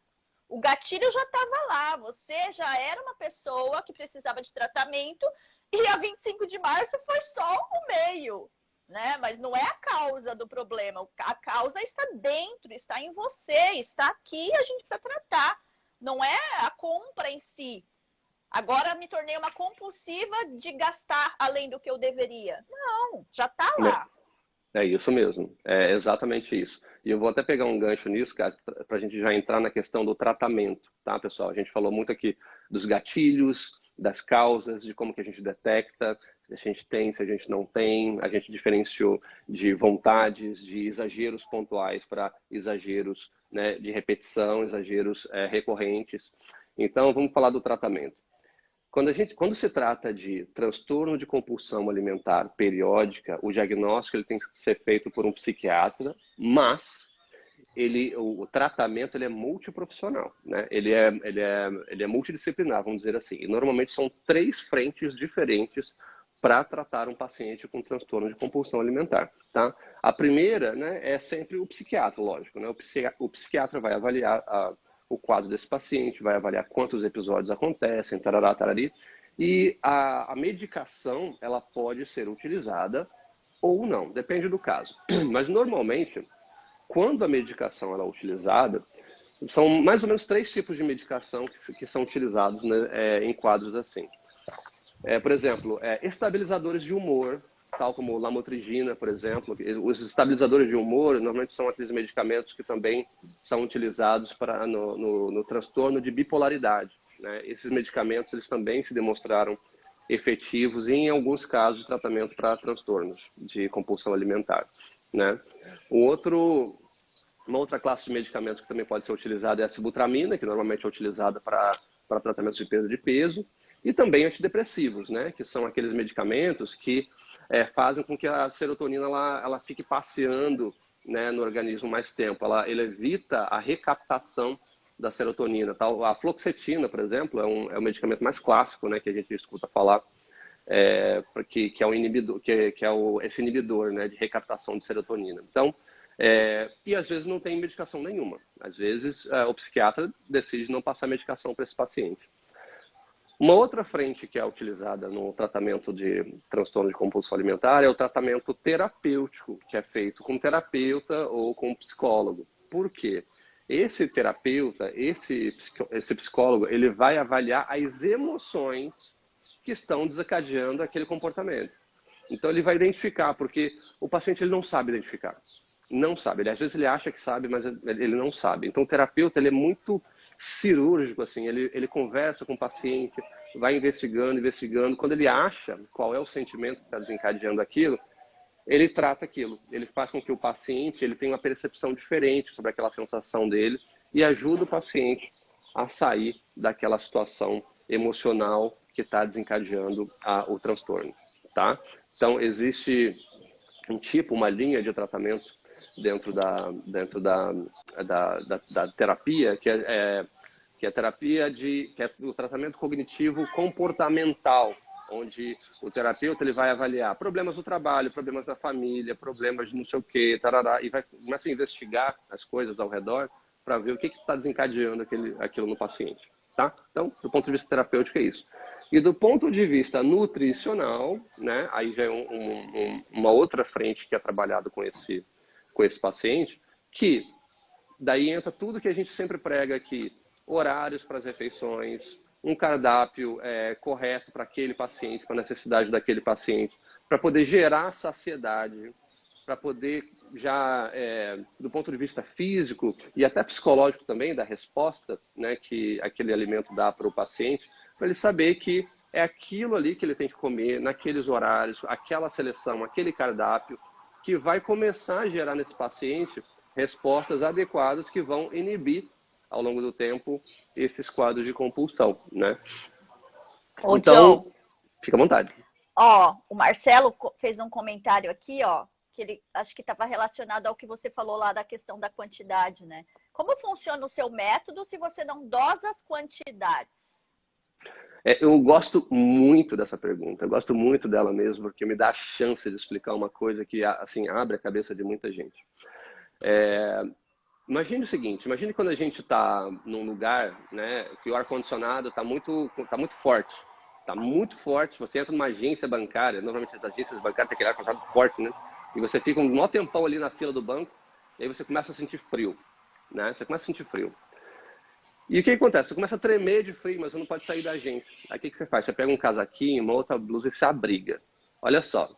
O gatilho já estava lá. Você já era uma pessoa que precisava de tratamento e a 25 de março foi só o meio, né? Mas não é a causa do problema. A causa está dentro, está em você, está aqui e a gente precisa tratar. Não é a compra em si. Agora me tornei uma compulsiva de gastar além do que eu deveria. Não, já está lá. É isso mesmo, é exatamente isso. E eu vou até pegar um gancho nisso, cara, para a gente já entrar na questão do tratamento, tá, pessoal? A gente falou muito aqui dos gatilhos, das causas, de como que a gente detecta, se a gente tem, se a gente não tem. A gente diferenciou de vontades, de exageros pontuais para exageros, né, de repetição, exageros recorrentes. Então, vamos falar do tratamento. Quando se trata de transtorno de compulsão alimentar periódica, o diagnóstico ele tem que ser feito por um psiquiatra, mas o tratamento ele é multiprofissional, né? Ele é multidisciplinar, vamos dizer assim. E normalmente são 3 frentes diferentes para tratar um paciente com transtorno de compulsão alimentar, tá? A primeira, né, é sempre o psiquiatra, lógico, né? O psiquiatra vai avaliar o quadro desse paciente, vai avaliar quantos episódios acontecem, tarará, tarari, e a medicação, ela pode ser utilizada ou não, depende do caso. Mas, normalmente, quando a medicação ela é utilizada, são mais ou menos 3 tipos de medicação que são utilizados, né, em quadros assim. Por exemplo, estabilizadores de humor, tal como lamotrigina, por exemplo. Os estabilizadores de humor normalmente são aqueles medicamentos que também são utilizados no transtorno de bipolaridade, né? Esses medicamentos eles também se demonstraram efetivos em alguns casos de tratamento para transtornos de compulsão alimentar, né? Uma outra classe de medicamentos que também pode ser utilizada é a sibutramina, que normalmente é utilizada para tratamento de perda de peso. E também antidepressivos, né? Que são aqueles medicamentos que fazem com que a serotonina ela fique passeando, né, no organismo mais tempo. Ela evita a recaptação da serotonina. Tal. A fluoxetina, por exemplo, é um medicamento mais clássico, né, que a gente escuta falar, que é um inibidor, esse inibidor, né, de recaptação de serotonina. Então, e às vezes não tem medicação nenhuma. Às vezes o psiquiatra decide não passar medicação para esse paciente. Uma outra frente que é utilizada no tratamento de transtorno de compulsão alimentar é o tratamento terapêutico, que é feito com terapeuta ou com psicólogo. Por quê? Esse terapeuta, esse psicólogo, ele vai avaliar as emoções que estão desencadeando aquele comportamento. Então ele vai identificar, porque o paciente ele não sabe identificar. Não sabe. Às vezes ele acha que sabe, mas ele não sabe. Então o terapeuta ele é muito cirúrgico, assim. Ele conversa com o paciente, vai investigando, investigando. Quando ele acha qual é o sentimento que está desencadeando aquilo, ele trata aquilo. Ele faz com que o paciente ele tenha uma percepção diferente sobre aquela sensação dele e ajuda o paciente a sair daquela situação emocional que está desencadeando o transtorno, tá? Então, existe uma linha de tratamento dentro da terapia, que é a terapia que é o tratamento cognitivo comportamental, onde o terapeuta ele vai avaliar problemas do trabalho, problemas da família, problemas de não sei o quê, tarará, e vai começar a investigar as coisas ao redor para ver o que está desencadeando aquilo no paciente. Tá? Então, do ponto de vista terapêutico é isso. E do ponto de vista nutricional, né, aí já é uma outra frente que é trabalhado com esse paciente, que daí entra tudo que a gente sempre prega aqui, horários para as refeições, um cardápio correto para aquele paciente, para a necessidade daquele paciente, para poder gerar saciedade, para poder já, do ponto de vista físico e até psicológico também, da resposta, né, que aquele alimento dá para o paciente, para ele saber que é aquilo ali que ele tem que comer, naqueles horários, aquela seleção, aquele cardápio, que vai começar a gerar nesse paciente respostas adequadas que vão inibir, ao longo do tempo, esses quadros de compulsão, né? Ô, Então, John, fica à vontade. ó, o Marcelo fez um comentário aqui, ó, que ele acho que estava relacionado ao que você falou lá da questão da quantidade, né? Como funciona o seu método se você não dosa as quantidades? Eu gosto muito dessa pergunta, eu gosto muito dela mesmo, porque me dá a chance de explicar uma coisa que assim abre a cabeça de muita gente. Imagine o seguinte, imagine quando a gente está num lugar, né, que o ar-condicionado está muito forte. Está muito forte, você entra numa agência bancária, normalmente as agências bancárias têm aquele ar-condicionado forte, né? E você fica um maior tempão ali na fila do banco, e aí você começa a sentir frio, né? Você começa a sentir frio. E o que acontece? Você começa a tremer de frio, mas você não pode sair da agência. Aí o que você faz? Você pega um casaquinho, uma outra blusa e se abriga. Olha só,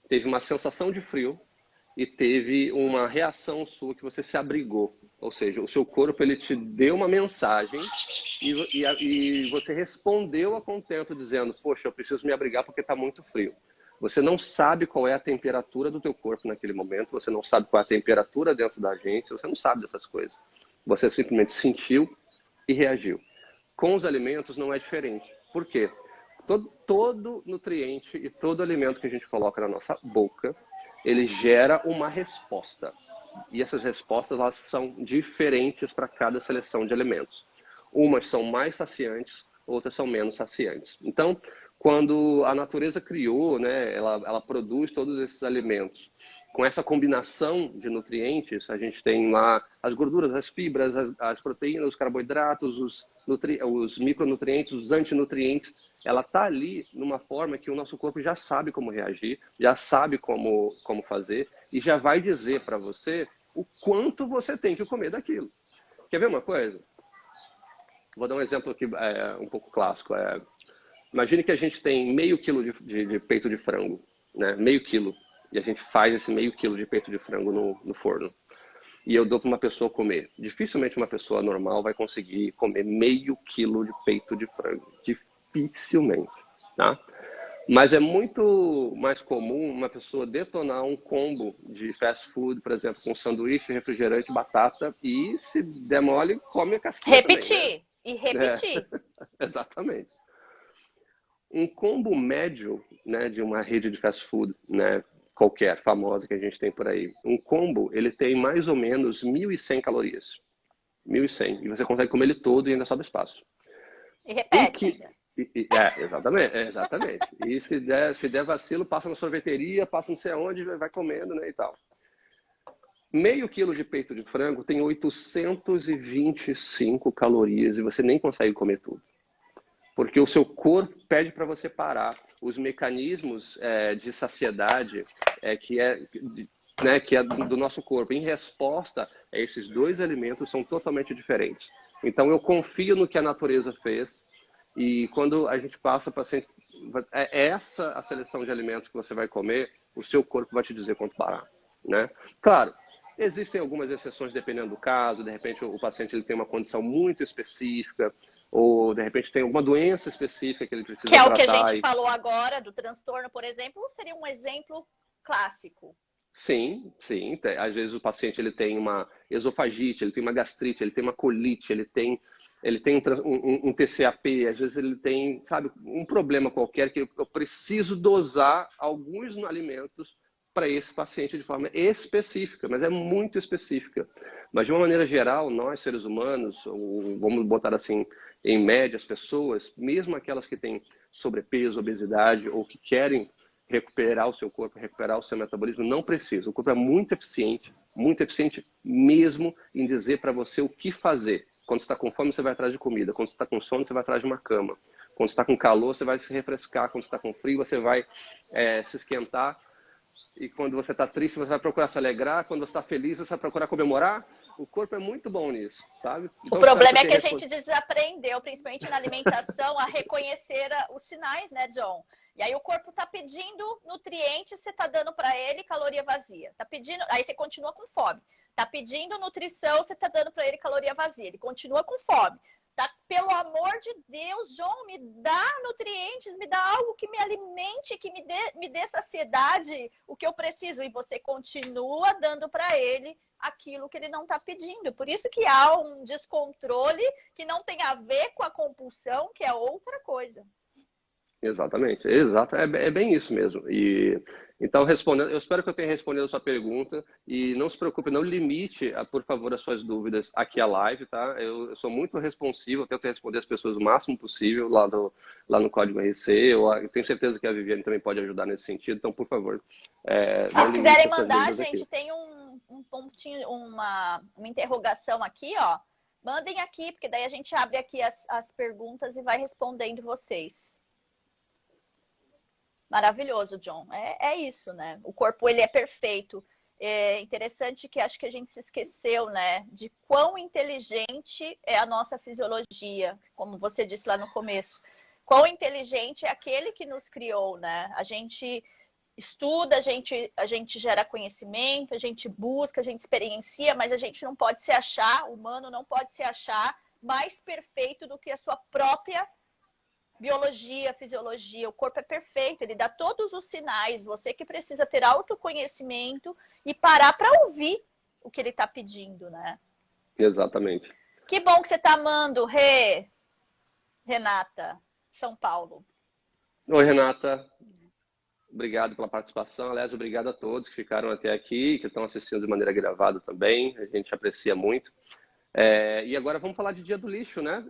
teve uma sensação de frio, e teve uma reação sua que você se abrigou. Ou seja, o seu corpo ele te deu uma mensagem e você respondeu a contento dizendo, poxa, eu preciso me abrigar porque está muito frio. Você não sabe qual é a temperatura do teu corpo naquele momento, você não sabe qual é a temperatura dentro da gente, você não sabe dessas coisas. Você simplesmente sentiu e reagiu. Com os alimentos não é diferente. Por quê? Todo nutriente e todo alimento que a gente coloca na nossa boca, ele gera uma resposta. E essas respostas elas são diferentes para cada seleção de alimentos. Umas são mais saciantes, outras são menos saciantes. Então, quando a natureza criou, né, ela produz todos esses alimentos com essa combinação de nutrientes, a gente tem lá as gorduras, as fibras, as proteínas, os carboidratos, os micronutrientes, os antinutrientes. Ela está ali numa forma que o nosso corpo já sabe como reagir, já sabe como fazer e já vai dizer para você o quanto você tem que comer daquilo. Quer ver uma coisa? Vou dar um exemplo aqui um pouco clássico. Imagine que a gente tem meio quilo de peito de frango, né? Meio quilo. E a gente faz esse meio quilo de peito de frango no forno. E eu dou para uma pessoa comer. Dificilmente uma pessoa normal vai conseguir comer meio quilo de peito de frango. Dificilmente, tá? Mas é muito mais comum uma pessoa detonar um combo de fast food, por exemplo, com sanduíche, refrigerante, batata e, se der mole, come a casquinha Repetir também, né? e repetir. Exatamente. Um combo médio, né, de uma rede de fast food, né, qualquer, famosa que a gente tem por aí. Um combo, ele tem mais ou menos 1.100 calorias. 1.100. E você consegue comer ele todo e ainda sobra espaço. E repete ainda. Exatamente. E se der vacilo, passa na sorveteria, passa não sei aonde, vai comendo, né, e tal. Meio quilo de peito de frango tem 825 calorias e você nem consegue comer tudo. porque o seu corpo pede para você parar. Os mecanismos de saciedade que é do nosso corpo, em resposta a esses dois alimentos, são totalmente diferentes. Então, eu confio no que a natureza fez e quando a gente passa para essa a seleção de alimentos que você vai comer, o seu corpo vai te dizer quanto parar, né? Claro, existem algumas exceções dependendo do caso, de repente o paciente ele tem uma condição muito específica, ou de repente tem alguma doença específica que ele precisa Que é o tratar. que a gente falou agora, do transtorno, por exemplo, seria um exemplo clássico. Sim, sim. Às vezes o paciente ele tem uma esofagite, ele tem uma gastrite, ele tem uma colite, ele tem um TCAP, às vezes ele tem, sabe, um problema qualquer que eu preciso dosar alguns alimentos para esse paciente de forma específica, mas é muito específica. Mas de uma maneira geral, nós seres humanos, ou vamos botar assim, em média, as pessoas, mesmo aquelas que têm sobrepeso, obesidade ou que querem recuperar o seu corpo, recuperar o seu metabolismo, não precisa. O corpo é muito eficiente mesmo em dizer para você o que fazer. Quando você está com fome, você vai atrás de comida. Quando você está com sono, você vai atrás de uma cama. Quando você está com calor, você vai se refrescar. Quando você está com frio, você vai se esquentar. E quando você está triste, você vai procurar se alegrar. Quando você está feliz, você vai procurar comemorar. O corpo é muito bom nisso, sabe? Então, o problema é que a gente desaprendeu, principalmente na alimentação, a reconhecer os sinais, né, John? E aí o corpo tá pedindo nutrientes, você tá dando para ele caloria vazia. Tá pedindo, aí você continua com fome. Tá pedindo nutrição, você tá dando para ele caloria vazia. Ele continua com fome. Tá, pelo amor de Deus, John, me dá nutrientes, me dá algo que me alimente, que me dê saciedade, o que eu preciso. E você continua dando para ele aquilo que ele não está pedindo. Por isso que há um descontrole que não tem a ver com a compulsão, que é outra coisa. Exatamente, exato, é bem isso mesmo. E então respondendo, eu espero que eu tenha respondido a sua pergunta e não se preocupe, não limite, por favor, as suas dúvidas aqui à live, tá? Eu sou muito responsivo, eu tento responder as pessoas o máximo possível lá no Código RC. Eu tenho certeza que a Viviane também pode ajudar nesse sentido, então por favor, Se quiserem mandar, gente, tem um pontinho, uma interrogação aqui, ó. Mandem aqui, porque daí a gente abre aqui as perguntas e vai respondendo vocês. Maravilhoso, John. É isso, né? O corpo, ele é perfeito. É interessante que acho que a gente se esqueceu, né? De quão inteligente é a nossa fisiologia, como você disse lá no começo. Quão inteligente é aquele que nos criou, né? A gente estuda, a gente gera conhecimento, a gente busca, a gente experiencia, mas a gente não pode se achar, o humano não pode se achar mais perfeito do que a sua própria biologia, fisiologia. O corpo é perfeito, ele dá todos os sinais. Você que precisa ter autoconhecimento e parar para ouvir o que ele está pedindo, né? Exatamente. Que bom que você está amando, Renata, São Paulo. Oi, Renata. Obrigado pela participação. Aliás, obrigado a todos que ficaram até aqui, que estão assistindo de maneira gravada também. A gente aprecia muito. E agora vamos falar de Dia do Lixo, né?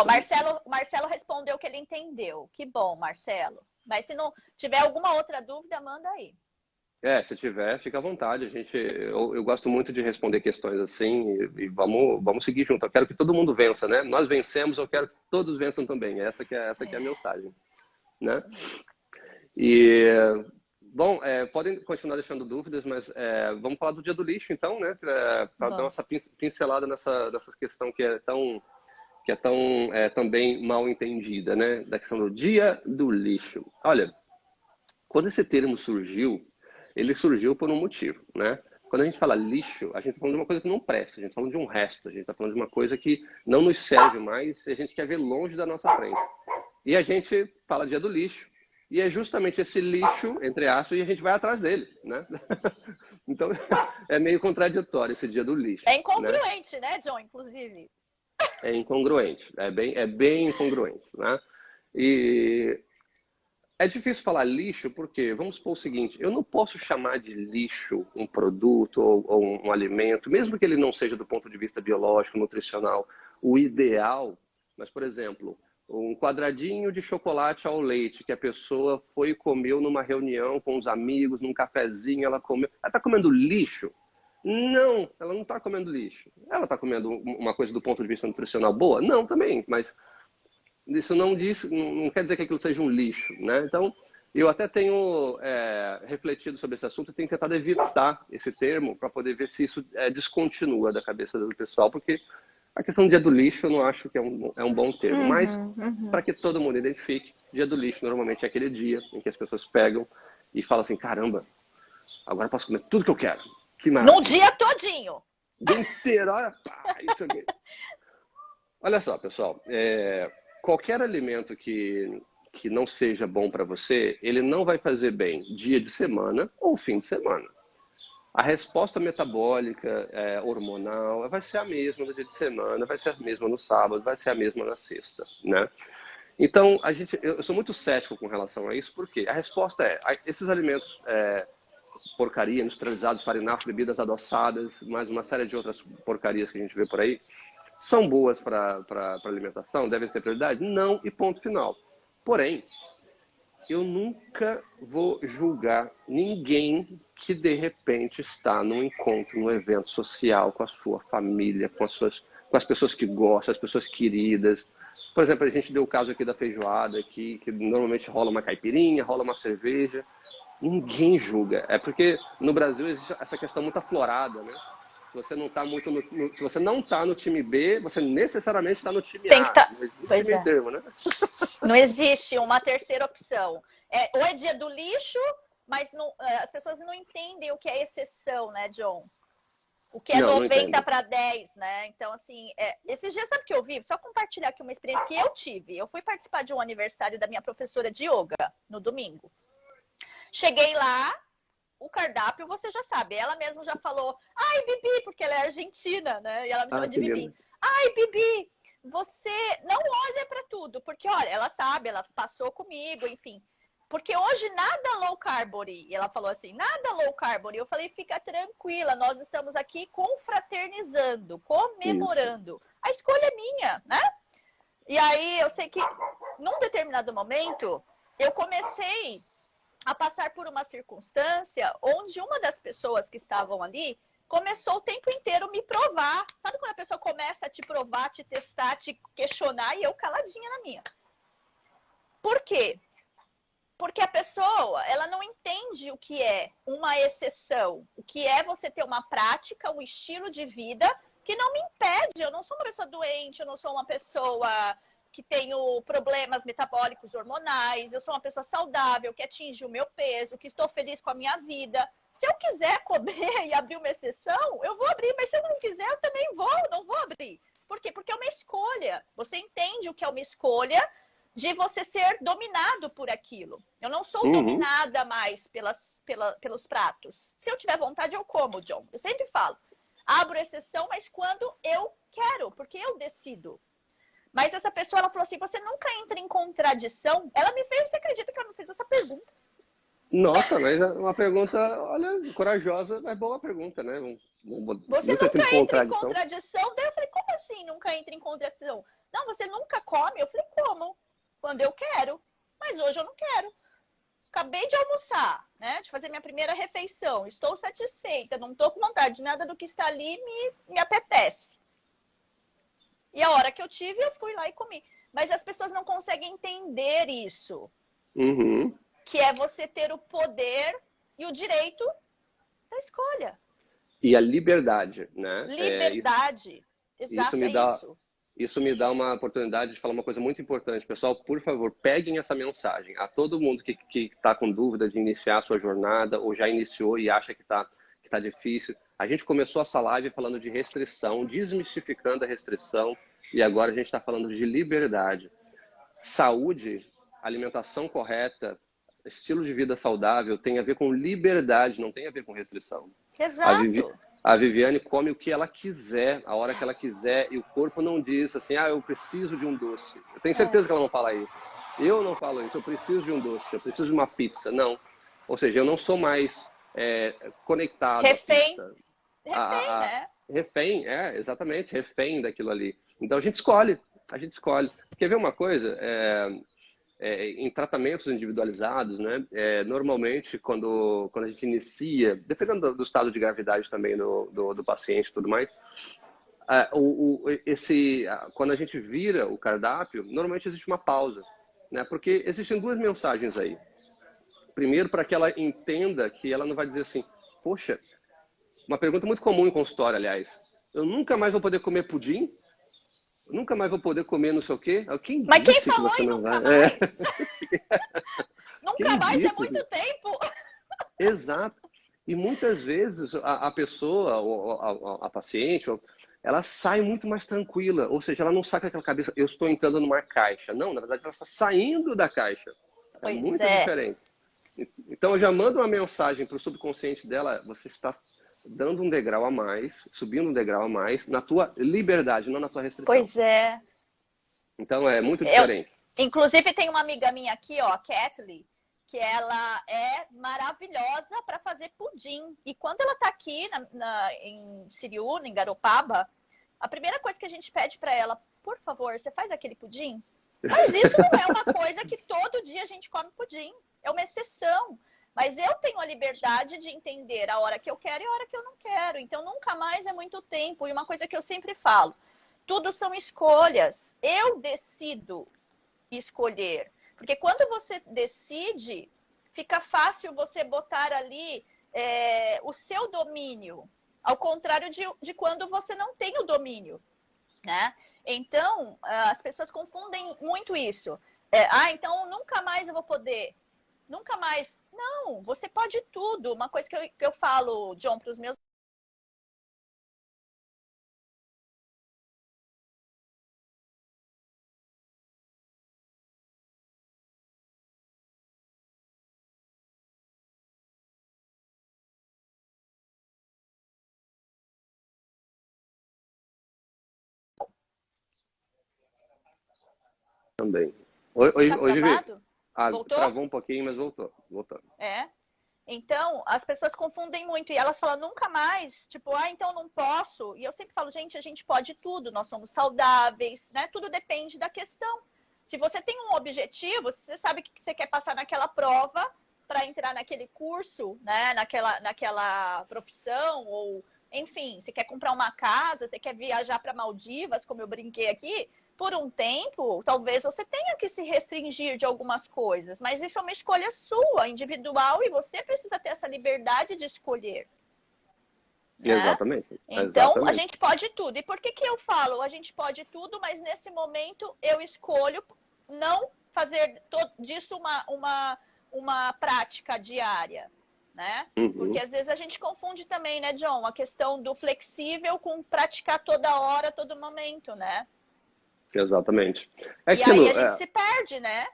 O Marcelo respondeu que ele entendeu. Que bom, Marcelo. Mas se não tiver alguma outra dúvida, manda aí. Se tiver, fica à vontade. Eu gosto muito de responder questões assim e vamos seguir junto. Eu quero que todo mundo vença, né? Nós vencemos, eu quero que todos vençam também. Essa que é a mensagem, né? E bom, podem continuar deixando dúvidas, mas vamos falar do Dia do Lixo, então, né? Para dar essa pincelada nessa questão que é tão também mal entendida, né? Da questão do Dia do Lixo. Olha, quando esse termo surgiu, ele surgiu por um motivo, né? Quando a gente fala lixo, a gente está falando de uma coisa que não presta, a gente está falando de um resto, a gente está falando de uma coisa que não nos serve mais e a gente quer ver longe da nossa frente. E a gente fala Dia do Lixo, e é justamente esse lixo, entre aspas, e a gente vai atrás dele, né? Então, é meio contraditório esse Dia do Lixo. É incongruente, né, John, inclusive? É incongruente, é bem incongruente, né? E é difícil falar lixo porque, vamos supor o seguinte, eu não posso chamar de lixo um produto ou um alimento, mesmo que ele não seja do ponto de vista biológico, nutricional, o ideal, mas, por exemplo, um quadradinho de chocolate ao leite que a pessoa foi e comeu numa reunião com os amigos, num cafezinho, ela está comendo lixo? Não, ela não está comendo lixo. Ela está comendo uma coisa do ponto de vista nutricional boa? Não, também, mas isso não diz, não quer dizer que aquilo seja um lixo, né? Então, eu até tenho refletido sobre esse assunto e tenho tentado evitar esse termo para poder ver se isso descontinua da cabeça do pessoal, porque a questão do dia do lixo eu não acho que é um bom termo, mas para que todo mundo identifique, dia do lixo normalmente é aquele dia em que as pessoas pegam e falam assim, caramba, agora eu posso comer tudo que eu quero. Que Num maravilha. dia todinho. O dia inteiro, olha, pá, isso aqui. Olha só, pessoal, qualquer alimento que não seja bom para você, ele não vai fazer bem dia de semana ou fim de semana. A resposta metabólica, hormonal, vai ser a mesma no dia de semana, vai ser a mesma no sábado, vai ser a mesma na sexta, né? Então, eu sou muito cético com relação a isso, porque a resposta esses alimentos porcaria, industrializados, farinados, bebidas adoçadas, mais uma série de outras porcarias que a gente vê por aí, são boas para alimentação? Devem ser prioridade? Não, e ponto final. Porém, eu nunca vou julgar ninguém que de repente está num encontro, num evento social com a sua família, com as pessoas que gostam, as pessoas queridas. Por exemplo, a gente deu o caso aqui da feijoada, aqui, que normalmente rola uma caipirinha, rola uma cerveja. Ninguém julga. É porque no Brasil existe essa questão muito aflorada, né? Se você não está se você não tá no time B, você necessariamente está no time Tem que A. tá... Não existe Pois meio é. termo, né? Não existe uma terceira opção. Ou é dia do lixo, mas não, as pessoas não entendem o que é exceção, né, John? O que é Não, não 90 entendo. para 10, né? Então, assim, esses dias, sabe o que eu vi? Só compartilhar aqui uma experiência que eu tive. Eu fui participar de um aniversário da minha professora de yoga no domingo. Cheguei lá, o cardápio você já sabe. Ela mesma já falou, ai, Bibi, porque ela é argentina, né? E ela me chama Ah, de que Bibi. lindo. Ai, Bibi, você não olha para tudo, porque olha, ela sabe, ela passou comigo, enfim. Porque hoje nada low carbory. E ela falou assim, nada low carbory. Eu falei, fica tranquila, nós estamos aqui confraternizando, Isso. comemorando. A escolha é minha, né? E aí eu sei que num determinado momento eu comecei a passar por uma circunstância onde uma das pessoas que estavam ali começou o tempo inteiro me provar. Sabe quando a pessoa começa a te provar, te testar, te questionar e eu caladinha na minha? Por quê? Porque a pessoa, ela não entende o que é uma exceção, o que é você ter uma prática, um estilo de vida que não me impede. Eu não sou uma pessoa doente, eu não sou uma pessoa que tenho problemas metabólicos hormonais, eu sou uma pessoa saudável, que atinge o meu peso, que estou feliz com a minha vida. Se eu quiser comer e abrir uma exceção, eu vou abrir, mas se eu não quiser, eu também não vou abrir. Por quê? Porque é uma escolha. Você entende o que é uma escolha de você ser dominado por aquilo. Eu não sou Uhum. dominada mais pelos pratos. Se eu tiver vontade, eu como, John. Eu sempre falo. Abro exceção, mas quando eu quero, porque eu decido. Mas essa pessoa, ela falou assim, você nunca entra em contradição? Ela me fez, você acredita que ela me fez essa pergunta? Nossa, mas é uma pergunta, olha, corajosa, mas boa pergunta, né? Você Nunca entra em nunca entra em contradição. contradição? Daí eu falei, como assim nunca entra em contradição? Não, você nunca come? Eu falei, como? Quando eu quero. Mas hoje eu não quero. Acabei de almoçar, né? De fazer minha primeira refeição. Estou satisfeita, não estou com vontade de nada do que está ali, me apetece. E a hora que eu tive, eu fui lá e comi. Mas as pessoas não conseguem entender isso. Uhum. Que é você ter o poder e o direito da escolha. E a liberdade, né? Liberdade. Isso Exato, me é dá, isso. isso me dá uma oportunidade de falar uma coisa muito importante. Pessoal, por favor, peguem essa mensagem. A todo mundo que está com dúvida de iniciar a sua jornada ou já iniciou e acha que tá difícil. A gente começou essa live falando de restrição, desmistificando a restrição, e agora a gente está falando de liberdade. Saúde, alimentação correta, estilo de vida saudável tem a ver com liberdade, não tem a ver com restrição. A, Vivi, Exato. a Viviane come o que ela quiser, a hora que ela quiser, e o corpo não diz assim, ah, eu preciso de um doce. Eu tenho certeza que ela não fala isso. Eu não falo isso, eu preciso de um doce, eu preciso de uma pizza. Não. Ou seja, eu não sou mais conectado à Refém. pizza. Refém, A né? refém, exatamente, refém daquilo ali. Então a gente escolhe. Quer ver uma coisa? Em tratamentos individualizados, né? Normalmente, quando a gente inicia, dependendo do estado de gravidade também do paciente e tudo mais, quando a gente vira o cardápio, normalmente existe uma pausa, né? Porque existem duas mensagens aí. Primeiro, para que ela entenda que ela não vai dizer assim, poxa, uma pergunta muito comum em consultório, aliás, eu nunca mais vou poder comer pudim? Eu nunca mais vou poder comer não sei o quê? Quem Mas quem disse que falou você em não vai? nunca mais? Nunca Quem mais é disse? muito tempo. Exato. E muitas vezes a pessoa, a paciente, ela sai muito mais tranquila. Ou seja, ela não sai com aquela cabeça, eu estou entrando numa caixa. Não, na verdade, ela está saindo da caixa. É Pois muito é. diferente. Então, eu já mando uma mensagem para o subconsciente dela, você está dando um degrau a mais, subindo um degrau a mais, na tua liberdade, não na tua restrição. Pois é. Então, é muito Eu, diferente. inclusive, tem uma amiga minha aqui, ó, a Kathleen, que ela é maravilhosa para fazer pudim. E quando ela tá aqui em Siriúna, em Garopaba, a primeira coisa que a gente pede para ela, por favor, você faz aquele pudim? Mas isso não é uma coisa que todo dia a gente come pudim. É uma exceção. Mas eu tenho a liberdade de entender a hora que eu quero e a hora que eu não quero. Então, nunca mais é muito tempo. E uma coisa que eu sempre falo, tudo são escolhas. Eu decido escolher. Porque quando você decide, fica fácil você botar ali o seu domínio. Ao contrário de quando você não tem o domínio, né? Então, as pessoas confundem muito isso. Então nunca mais eu vou poder. Nunca mais. Não, você pode tudo. Uma coisa que eu falo, John, para os meus Também. tá Hoje vê. travado? Voltou? Travou um pouquinho, mas voltou. Voltando. É. Então, as pessoas confundem muito e elas falam nunca mais, tipo, então não posso. E eu sempre falo, gente, a gente pode tudo, nós somos saudáveis, né? Tudo depende da questão. Se você tem um objetivo, se você sabe que você quer passar naquela prova para entrar naquele curso, né? Naquela profissão, ou enfim, você quer comprar uma casa, você quer viajar para Maldivas, como eu brinquei aqui, por um tempo, talvez você tenha que se restringir de algumas coisas, mas isso é uma escolha sua, individual, e você precisa ter essa liberdade de escolher, né? Exatamente. Então, a Exatamente. gente pode tudo. E por que eu falo a gente pode tudo, mas nesse momento eu escolho não fazer disso uma prática diária, né? Porque Uhum. às vezes a gente confunde também, né, John, a questão do flexível com praticar toda hora, todo momento, né? Exatamente. É E aí a aquilo, gente se perde, né?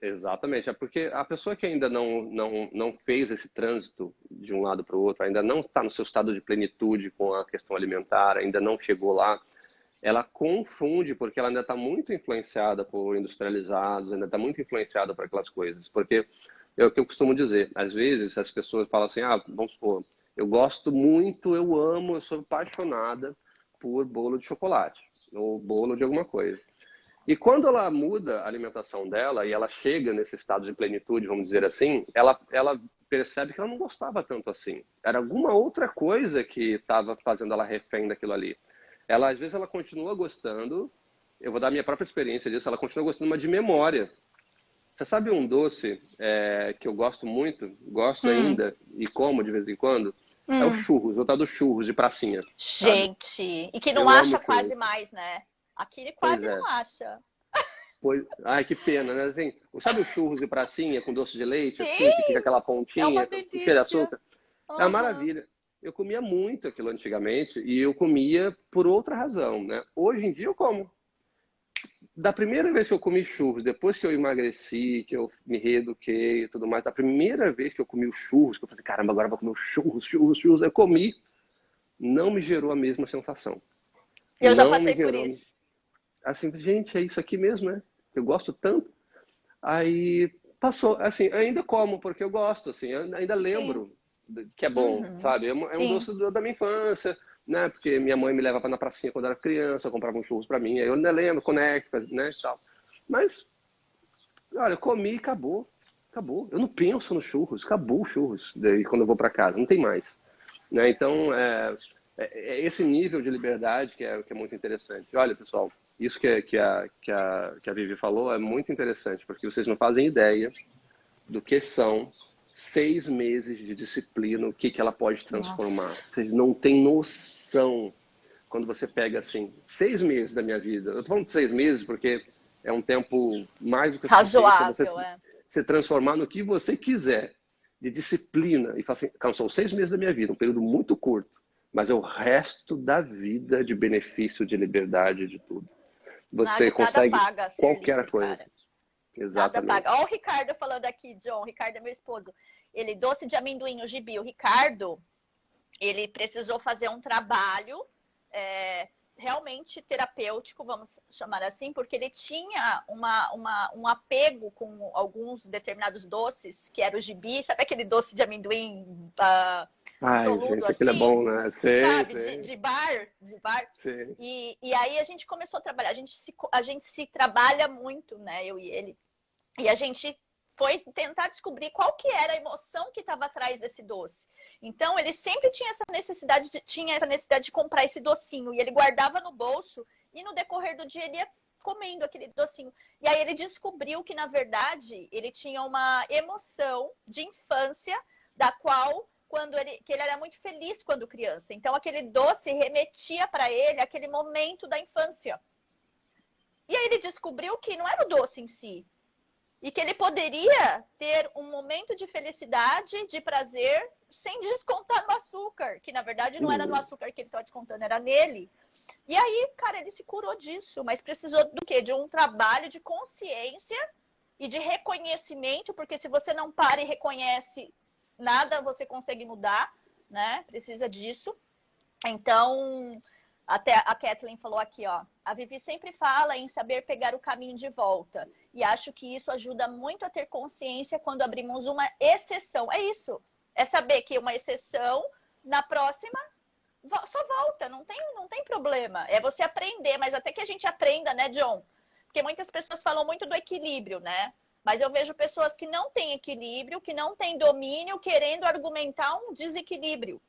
exatamente. É porque a pessoa que ainda não fez esse trânsito de um lado para o outro, ainda não está no seu estado de plenitude com a questão alimentar, ainda não chegou lá, ela confunde porque ela ainda está muito influenciada por industrializados, ainda está muito influenciada por aquelas coisas. Porque é o que eu costumo dizer. Às vezes as pessoas falam assim, vamos supor, eu gosto muito, eu amo, eu sou apaixonada por bolo de chocolate ou bolo de alguma coisa. E quando ela muda a alimentação dela e ela chega nesse estado de plenitude, vamos dizer assim, ela percebe que ela não gostava tanto assim. Era alguma outra coisa que estava fazendo ela refém daquilo ali. Ela, às vezes, ela continua gostando, eu vou dar a minha própria experiência disso, ela continua gostando, mas de memória. Você sabe um doce que eu gosto muito, gosto Hum, ainda e como de vez em quando? É o hum. churros, o tal do churros de pracinha, sabe? Gente, e que não Eu amo acha churros. quase mais, né? Aqui ele Pois quase não é. acha. Pois, ai, que pena, né? Assim, sabe o churros de pracinha com doce de leite, assim, que fica Sim, aquela é uma pontinha com cheiro de delícia. açúcar? É uma Uhum. maravilha. Eu comia muito aquilo antigamente e eu comia por outra razão, né? Hoje em dia eu como. Da primeira vez que eu comi churros, depois que eu emagreci, que eu me reeduquei e tudo mais, da primeira vez que eu comi os churros, que eu falei, caramba, agora eu vou comer os churros, churros, churros, eu comi, não me gerou a mesma sensação. Eu já Não me passei por gerou, isso. assim, gente, é isso aqui mesmo, né? Eu gosto tanto. Aí passou, assim, ainda como, porque eu gosto, assim, eu ainda Sim. lembro que é bom, Uhum. sabe? É um Sim. doce da minha infância, né? Porque minha mãe me levava na pracinha quando eu era criança, comprava uns churros pra mim, aí eu ainda lembro, conecto, né, e tal. Mas, olha, eu comi e acabou. Acabou. Eu não penso nos churros, acabou os churros daí quando eu vou pra casa, não tem mais. Né? Então, é esse nível de liberdade que é muito interessante. Olha, pessoal, isso que a Vivi falou é muito interessante, porque vocês não fazem ideia do que são 6 meses de disciplina, o que ela pode transformar. Nossa. Vocês não têm noção quando você pega, assim, 6 meses da minha vida. Eu tô falando de 6 meses porque é um tempo mais do que suficiente para você Razoável, é. se transformar no que você quiser, de disciplina. E falar assim, calma, são 6 meses da minha vida, um período muito curto, mas é o resto da vida de benefício, de liberdade, de tudo. Você Nada consegue paga ser qualquer livre, coisa. cara. Nada Exatamente. paga. Olha o Ricardo falando aqui, John. O Ricardo é meu esposo. Ele, doce de amendoim, o gibi. O Ricardo, ele precisou fazer um trabalho realmente terapêutico, vamos chamar assim, porque ele tinha um apego com alguns determinados doces, que era o gibi. Sabe aquele doce de amendoim Ai, soludo gente, aquilo é assim? bom, né? Sei, Sabe? sei, De bar. De bar. sei. E aí a gente começou a trabalhar. A gente se trabalha muito, né? Eu e ele. E a gente foi tentar descobrir qual que era a emoção que estava atrás desse doce. Então, ele sempre tinha essa necessidade de comprar esse docinho. E ele guardava no bolso e no decorrer do dia ele ia comendo aquele docinho. E aí ele descobriu que, na verdade, ele tinha uma emoção de infância da qual que ele era muito feliz quando criança. Então, aquele doce remetia para ele aquele momento da infância. E aí ele descobriu que não era o doce em si, e que ele poderia ter um momento de felicidade, de prazer, sem descontar no açúcar, que na verdade não era no açúcar que ele estava descontando, era nele. E aí, cara, ele se curou disso, mas precisou do quê? De um trabalho de consciência e de reconhecimento, porque se você não para e reconhece, nada você consegue mudar, né? Precisa disso. Então, até a Kathleen falou aqui, ó. A Vivi sempre fala em saber pegar o caminho de volta. E acho que isso ajuda muito a ter consciência quando abrimos uma exceção. É isso. É saber que uma exceção, na próxima, só volta. Não tem problema. É você aprender, mas até que a gente aprenda, né, John? Porque muitas pessoas falam muito do equilíbrio, né? Mas eu vejo pessoas que não têm equilíbrio, que não têm domínio, querendo argumentar um desequilíbrio.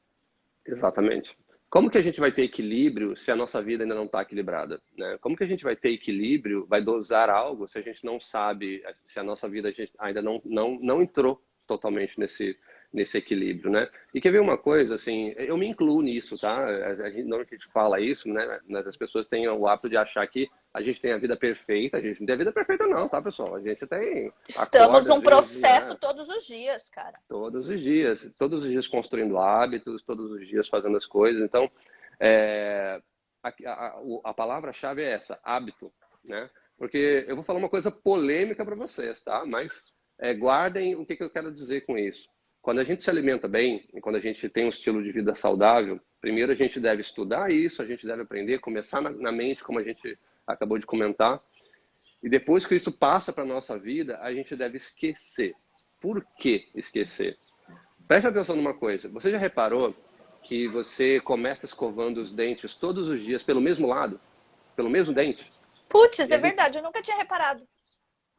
Exatamente. Como que a gente vai ter equilíbrio se a nossa vida ainda não está equilibrada, né? Como que a gente vai ter equilíbrio, vai dosar algo se a gente não sabe, se a nossa vida ainda não entrou totalmente nesse equilíbrio, né? E quer ver uma coisa, assim, eu me incluo nisso, tá? Normalmente a gente fala isso, né? As pessoas têm o hábito de achar que a gente tem a vida perfeita, a gente não tem a vida perfeita não, tá, pessoal? A gente tem, Estamos acorda num às vezes, processo né? todos os dias, cara. Todos os dias construindo hábitos, todos os dias fazendo as coisas. Então, é, a palavra-chave é essa, hábito, né? Porque eu vou falar uma coisa polêmica para vocês, tá? Mas guardem o que eu quero dizer com isso. Quando a gente se alimenta bem e quando a gente tem um estilo de vida saudável, primeiro a gente deve estudar isso, a gente deve aprender, começar na mente, como a gente acabou de comentar, e depois que isso passa para a nossa vida, a gente deve esquecer. Por que esquecer? Preste atenção numa coisa. Você já reparou que você começa escovando os dentes todos os dias pelo mesmo lado? Pelo mesmo dente? Putz, E é a gente... verdade, eu nunca tinha reparado.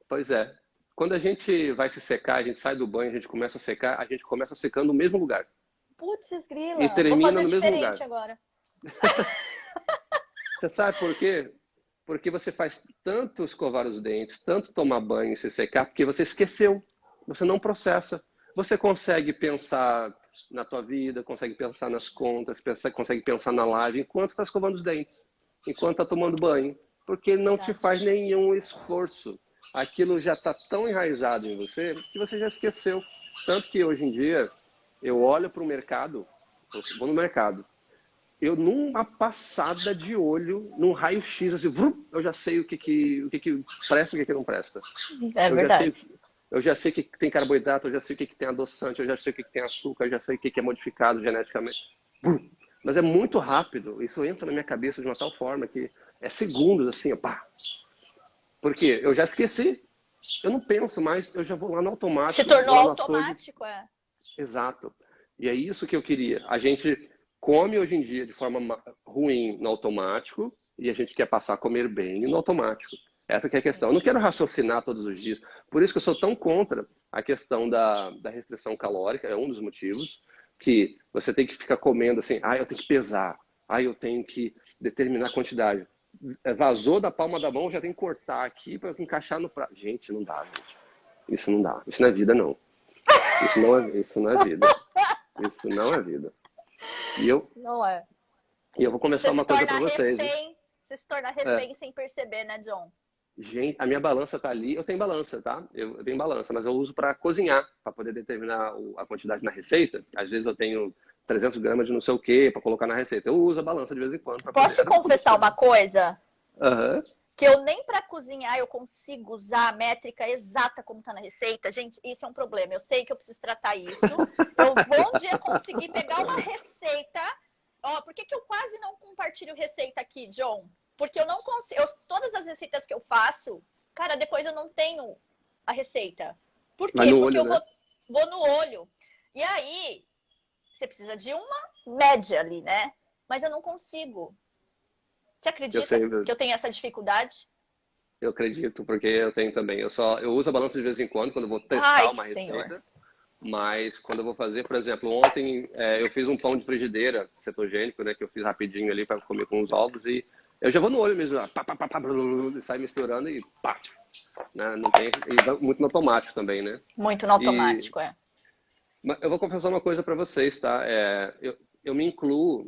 Pois é. Quando a gente vai se secar, a gente sai do banho, a gente começa a secar, a gente começa secando no mesmo lugar. Putz, E grila, vou termina fazer no mesmo lugar. diferente agora. Você sabe por quê? Porque você faz tanto escovar os dentes, tanto tomar banho e se secar, porque você esqueceu. Você não processa. Você consegue pensar na tua vida, consegue pensar nas contas, consegue pensar na live enquanto está escovando os dentes, enquanto está tomando banho, porque não te Verdade. faz nenhum esforço. Aquilo já está tão enraizado em você que você já esqueceu. Tanto que hoje em dia eu olho para o mercado, vou no mercado, eu numa passada de olho, num raio-x, assim, eu já sei o que presta e o que não presta. É Eu já sei, verdade. eu já sei o que tem carboidrato, eu já sei o que tem adoçante, eu já sei o que tem açúcar, eu já sei o que é modificado geneticamente. Mas é muito rápido, isso entra na minha cabeça de uma tal forma que é segundos, assim, pá. Porque eu já esqueci, eu não penso mais, eu já vou lá no Se automático, tornou vou lá no açougue. automático, é. Exato. E é isso que eu queria. A gente come hoje em dia de forma ruim no automático e a gente quer passar a comer bem no automático. Essa que é a questão. Eu não quero raciocinar todos os dias. Por isso que eu sou tão contra a questão da restrição calórica, é um dos motivos, que você tem que ficar comendo assim, eu tenho que pesar. Aí eu tenho que determinar a quantidade. Vazou da palma da mão, já tem que cortar aqui para encaixar no prato. Gente, não dá, gente. Isso não dá. Isso não é vida, não. Isso não é vida. Isso não é vida. Não é. E eu vou começar uma coisa para vocês. Você se torna refém sem perceber, né, John? Gente, a minha balança tá ali. Eu tenho balança, tá? Eu tenho balança, mas eu uso para cozinhar, para poder determinar a quantidade na receita. Às vezes eu tenho 300 gramas de não sei o que para colocar na receita. Eu uso a balança de vez em quando. Posso te confessar uma coisa? Uhum. Que eu nem para cozinhar eu consigo usar a métrica exata como tá na receita. Gente, isso é um problema. Eu sei que eu preciso tratar isso. Eu vou um dia conseguir pegar uma receita. Ó, por que eu quase não compartilho receita aqui, John? Porque eu não consigo. Todas as receitas que eu faço, cara, depois eu não tenho a receita. Por quê? Porque olho, eu né? vou no olho. E aí, você precisa de uma média ali, né? Mas eu não consigo. Você acredita que eu tenho essa dificuldade? Eu acredito, porque eu tenho também. Eu uso a balança de vez em quando eu vou testar uma receita. Mas quando eu vou fazer, por exemplo, ontem eu fiz um pão de frigideira cetogênico, né? Que eu fiz rapidinho ali para comer com os ovos e eu já vou no olho mesmo, e sai misturando e pá, né? Não tem, e muito no automático também, né? Muito no automático, Mas eu vou confessar uma coisa para vocês, tá? Eu me incluo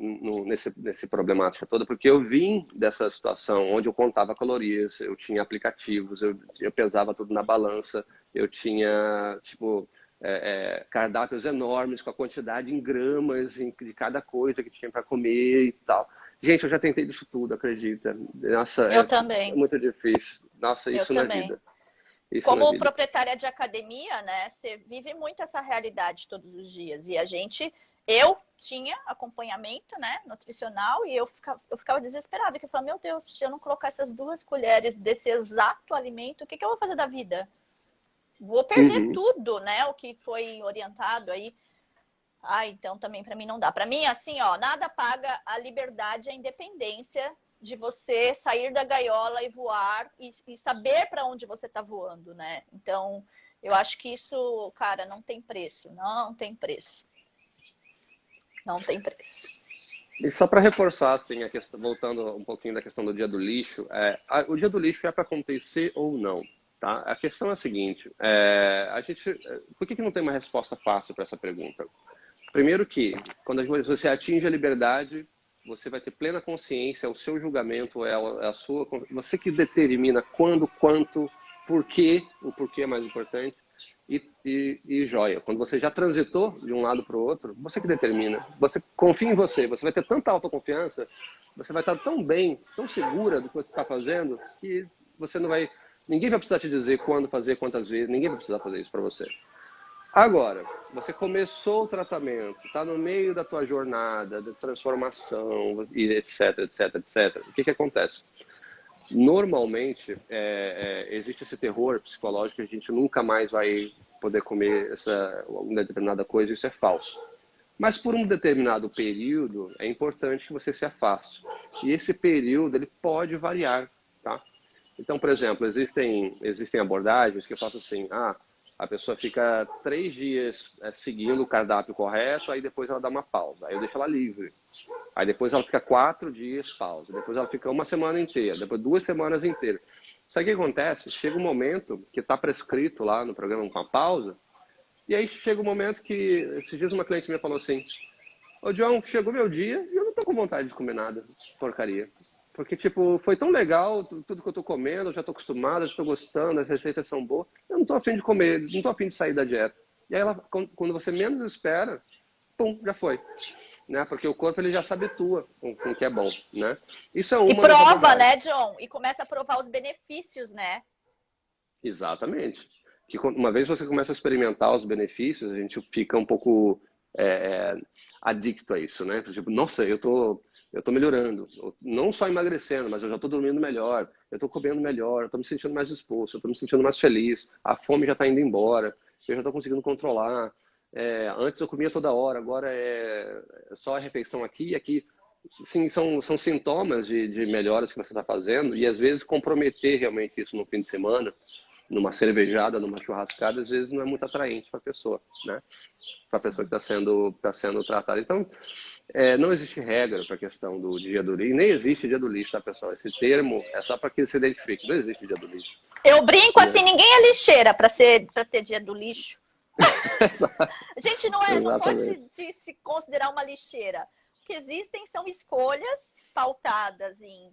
nesse problemática toda porque eu vim dessa situação onde eu contava calorias, eu tinha aplicativos, eu pesava tudo na balança, eu tinha, tipo, cardápios enormes com a quantidade em gramas de cada coisa que tinha para comer e tal. Gente, eu já tentei disso tudo, acredita? Nossa, eu também. É muito difícil. Nossa, isso na vida. Como proprietária de academia, né, você vive muito essa realidade todos os dias. E eu tinha acompanhamento, né, nutricional, e eu ficava desesperada, porque eu falava, meu Deus, se eu não colocar essas 2 colheres desse exato alimento, o que eu vou fazer da vida? Vou perder tudo, né, o que foi orientado aí. Então também para mim não dá. Para mim, assim, ó, nada paga a liberdade e a independência de você sair da gaiola e voar e saber para onde você está voando, né? Então, eu acho que isso, cara, não tem preço. Não tem preço. Não tem preço. E só para reforçar, assim, voltando um pouquinho da questão do dia do lixo, o dia do lixo é para acontecer ou não, tá? A questão é a seguinte, por que não tem uma resposta fácil para essa pergunta? Primeiro que, quando você atinge a liberdade, você vai ter plena consciência, é o seu julgamento, você que determina quando, quanto, porquê, o porquê é mais importante, e joia. Quando você já transitou de um lado para o outro, você que determina. Você confia em você vai ter tanta autoconfiança, você vai estar tão bem, tão segura do que você está fazendo, que você não vai... Ninguém vai precisar te dizer quando fazer, quantas vezes, ninguém vai precisar fazer isso para você. Agora, você começou o tratamento, está no meio da tua jornada de transformação, e etc, etc, etc. O que acontece? Normalmente, existe esse terror psicológico que a gente nunca mais vai poder comer uma determinada coisa, isso é falso. Mas por um determinado período, é importante que você se afaste. E esse período, ele pode variar, tá? Então, por exemplo, existem abordagens que eu faço assim, a pessoa fica 3 dias seguindo o cardápio correto, aí depois ela dá uma pausa. Aí eu deixo ela livre. Aí depois ela fica 4 dias pausa. Depois ela fica 1 semana inteira. Depois 2 semanas inteiras. Sabe o que acontece? Chega um momento que está prescrito lá no programa com a pausa. E aí chega um momento que, esses dias uma cliente minha falou assim, ô John, chegou meu dia e eu não tô com vontade de comer nada, porcaria. Porque, tipo, foi tão legal tudo que eu tô comendo, eu já tô acostumada, já tô gostando, as receitas são boas. Eu não tô afim de comer, não tô afim de sair da dieta. E aí, quando você menos espera, pum, já foi. Né? Porque o corpo, ele já se habitua com o que é bom, né? Isso é uma e prova, né, John? E começa a provar os benefícios, né? Exatamente. Que uma vez você começa a experimentar os benefícios, a gente fica um pouco adicto a isso, né? Tipo, nossa, eu tô melhorando, não só emagrecendo, mas eu já tô dormindo melhor, eu tô comendo melhor, eu tô me sentindo mais disposto, eu tô me sentindo mais feliz, a fome já tá indo embora, eu já tô conseguindo controlar. Antes eu comia toda hora, agora é só a refeição aqui e aqui. Sim, são sintomas de melhoras que você está fazendo e às vezes comprometer realmente isso no fim de semana numa cervejada, numa churrascada, às vezes não é muito atraente para a pessoa, né? Para a pessoa que tá sendo tratada. Então, não existe regra para a questão do dia do lixo, nem existe dia do lixo, tá, pessoal? Esse termo é só para que se identifique, não existe dia do lixo. Eu brinco Né? assim, ninguém é lixeira para ter dia do lixo. A gente não pode se considerar uma lixeira. O que existem são escolhas pautadas em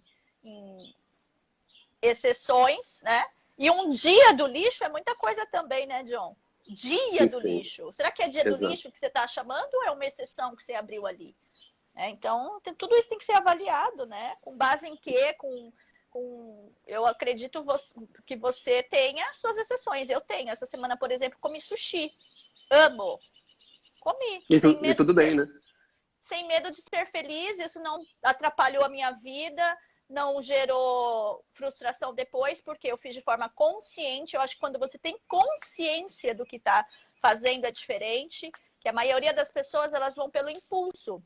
exceções, né? E um dia do lixo é muita coisa também, né, John? Dia do lixo. Será que é dia do lixo que você está chamando ou é uma exceção que você abriu ali? Então, tudo isso tem que ser avaliado, né? Com base em quê? Eu acredito que você tenha suas exceções. Eu tenho. Essa semana, por exemplo, comi sushi. Amo. Comi. E tudo bem, né? Sem medo de ser feliz. Isso não atrapalhou a minha vida. Não gerou frustração depois, porque eu fiz de forma consciente. Eu acho que quando você tem consciência do que está fazendo é diferente. Que a maioria das pessoas, elas vão pelo impulso.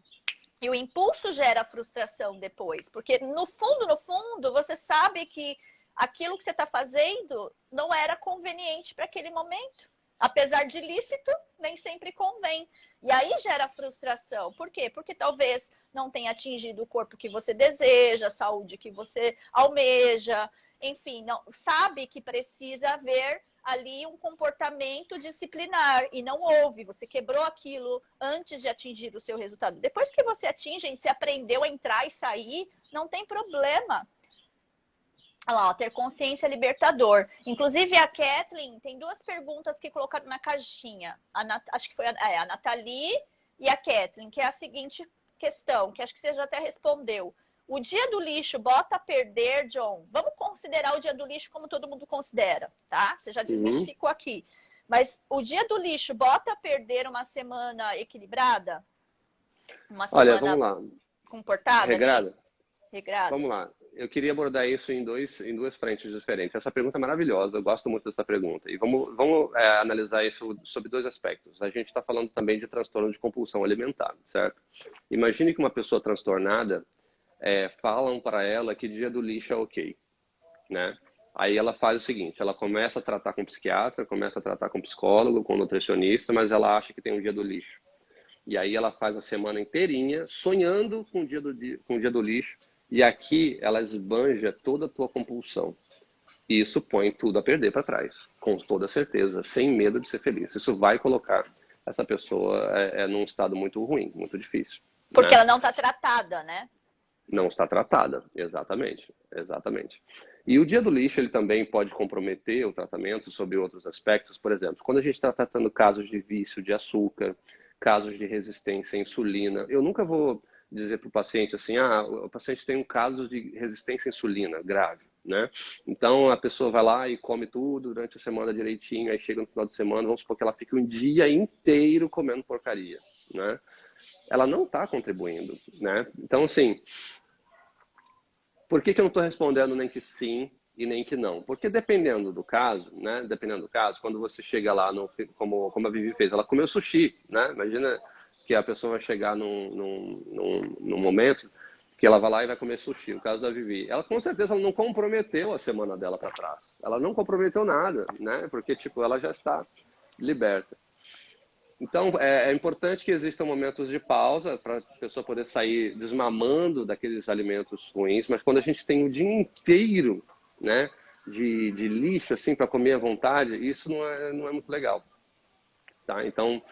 E o impulso gera frustração depois. Porque no fundo, você sabe que aquilo que você está fazendo não era conveniente para aquele momento. Apesar de lícito, nem sempre convém. E aí gera frustração. Por quê? Porque talvez não tenha atingido o corpo que você deseja, a saúde que você almeja. Enfim, não, sabe que precisa haver ali um comportamento disciplinar e não houve. Você quebrou aquilo antes de atingir o seu resultado. Depois que você atinge, você aprendeu a entrar e sair, não tem problema. Olha lá, ó, ter consciência libertador. Inclusive, a Kathleen tem duas perguntas que colocaram na caixinha. Acho que foi a Nathalie e a Kathleen, que é a seguinte questão, que acho que você já até respondeu. O dia do lixo bota a perder, John? Vamos considerar o dia do lixo como todo mundo considera, tá? Você já desmistificou aqui. Mas o dia do lixo bota a perder uma semana equilibrada? Uma semana Olha, vamos lá. comportada? Regrada? Regrada. Vamos lá. Eu queria abordar isso em duas frentes diferentes. Essa pergunta é maravilhosa, eu gosto muito dessa pergunta. E vamos analisar isso sob dois aspectos. A gente está falando também de transtorno de compulsão alimentar, certo? Imagine que uma pessoa transtornada falam para ela que dia do lixo é ok, né? Aí ela faz o seguinte, ela começa a tratar com psiquiatra, começa a tratar com psicólogo, com nutricionista, mas ela acha que tem um dia do lixo. E aí ela faz a semana inteirinha sonhando com o dia do lixo. E aqui ela esbanja toda a tua compulsão. E isso põe tudo a perder para trás, com toda certeza, sem medo de ser feliz. Isso vai colocar essa pessoa num estado muito ruim, muito difícil. Porque né? ela não está tratada, né? Não está tratada, exatamente. E o dia do lixo, ele também pode comprometer o tratamento sobre outros aspectos. Por exemplo, quando a gente está tratando casos de vício de açúcar, casos de resistência à insulina, eu nunca vou dizer para o paciente assim, o paciente tem um caso de resistência à insulina grave, né? Então a pessoa vai lá e come tudo durante a semana direitinho, aí chega no final de semana, vamos supor que ela fica um dia inteiro comendo porcaria, né? Ela não está contribuindo, né? Então assim, por que eu não estou respondendo nem que sim e nem que não? Porque dependendo do caso, né? Dependendo do caso, quando você chega lá, como a Vivi fez, ela comeu sushi, né? Imagina que a pessoa vai chegar num momento que ela vai lá e vai comer sushi. O caso da Vivi, ela com certeza não comprometeu a semana dela para trás. Ela não comprometeu nada, né? Porque tipo, ela já está liberta. Então, é importante que existam momentos de pausa para a pessoa poder sair desmamando daqueles alimentos ruins, mas quando a gente tem o dia inteiro, né, de lixo assim para comer à vontade, isso não é muito legal. Tá? Então,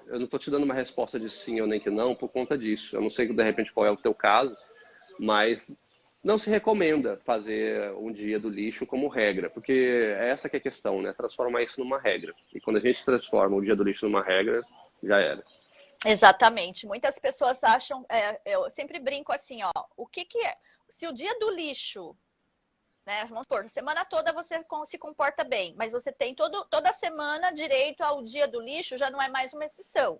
eu não estou te dando uma resposta de sim ou nem que não por conta disso. Eu não sei de repente qual é o teu caso, mas não se recomenda fazer um dia do lixo como regra, porque é essa que é a questão, né? Transformar isso numa regra. E quando a gente transforma o dia do lixo numa regra, já era. Exatamente. Muitas pessoas acham, eu sempre brinco assim, ó, o que é? Se o dia do lixo, né? Vamos supor, a semana toda você se comporta bem, mas você tem toda semana direito ao dia do lixo, já não é mais uma exceção.